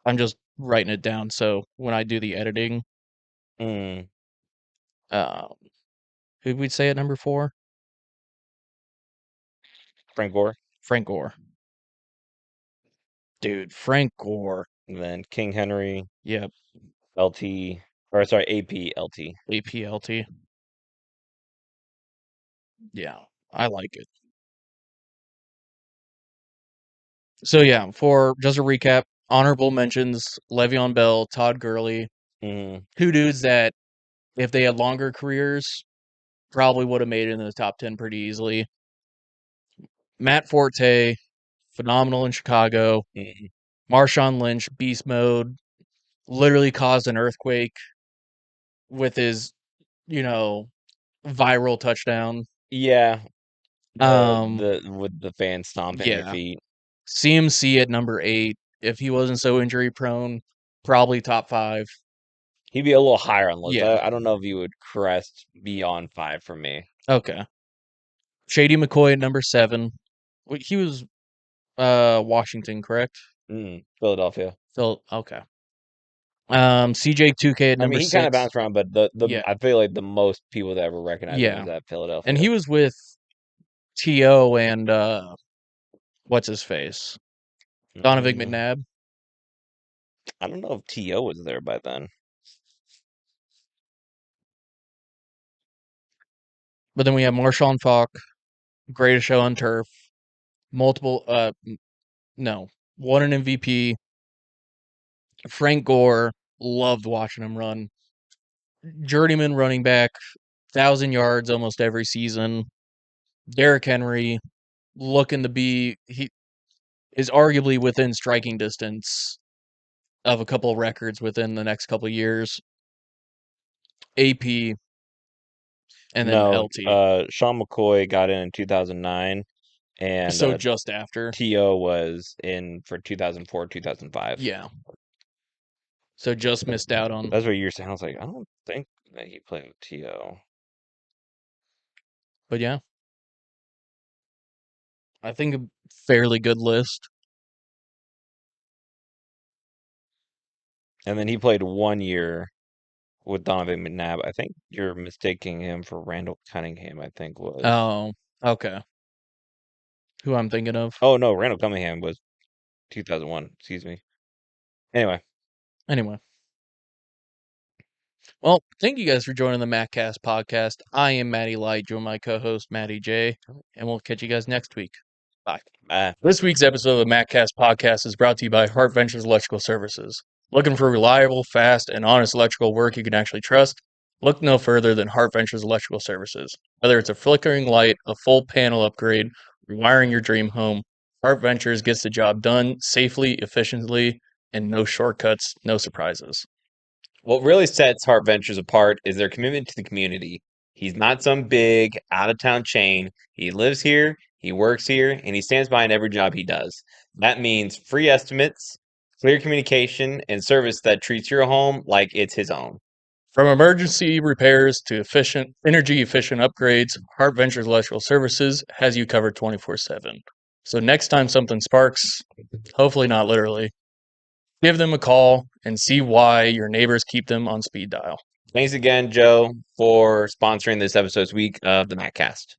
I'm just writing it down so when I do the editing, Mm, um, who'd we say at number 4? Frank Gore. Frank Gore. Dude, Frank Gore. And then King Henry. Yep. LT, or sorry, AP LT. APLT. Yeah, I like it. So yeah, for just a recap, honorable mentions: Le'Veon Bell, Todd Gurley, Mhm. two dudes that if they had longer careers, probably would have made it in the top 10 pretty easily. Matt Forte, phenomenal in Chicago. Mhm. Marshawn Lynch, beast mode, literally caused an earthquake with his, you know, viral touchdown. Yeah, Um, with the fans stomping their yeah. feet. CMC at number 8. If he wasn't so injury prone, probably top 5. He'd be a little higher on the list. Yeah. I don't know if he would crest beyond 5 for me. Okay. Shady McCoy at number 7. He was Washington, correct? Philadelphia. Phil. Okay. CJ 2K at I number mean, he kind of 6. bounced around, but the Yeah. I feel like the most people that ever recognize him Yeah. is at And Philadelphia. he was with T.O. and what's his face? Donovan Mm, McNabb. I don't know if T.O. was there by then. But then we have Marshawn Falk, greatest show on turf, multiple no, won an MVP. Frank Gore, loved watching him run. Journeyman running back, 1,000 yards almost every season. Derrick Henry, looking to be he is arguably within striking distance of a couple records within the next couple years. AP and then No, LT. Sean McCoy got in 2009, and So just after. T.O. was in for 2004, 2005. Yeah. So just missed out on. That's what you were saying. I was like, I don't think that he played with T.O. But yeah, I think a fairly good list. And then he played 1 year with Donovan McNabb. I think you're mistaking him for Randall Cunningham, I think was. Oh, okay. Who I'm thinking of. Oh, no, Randall Cunningham was 2001. Excuse me. Anyway, Anyway. Well, thank you guys for joining the MattCast podcast. I am Matty Light, join my co-host Matty J, and we'll catch you guys next week. Bye. uh, This week's episode of the MattCast podcast is brought to you by Hart Ventures Electrical Services. Looking for reliable, fast, and honest electrical work you can actually trust? Look no further than Hart Ventures Electrical Services. Whether it's a flickering light, a full panel upgrade, rewiring your dream home, Hart Ventures gets the job done safely, efficiently, and no shortcuts, no surprises. what really sets Hart Ventures apart is their commitment to the community. He's not some big, out of town chain. He lives here, he works here, and he stands behind every job he does. That means free estimates, clear communication, and service that treats your home like it's his own. From emergency repairs to energy efficient upgrades, Hart Ventures Electrical Services has you covered 24/7. So next time something sparks, hopefully not literally, give them a call and see why your neighbors keep them on speed dial. Thanks again, Joe, for sponsoring this episode's week of the MattCast.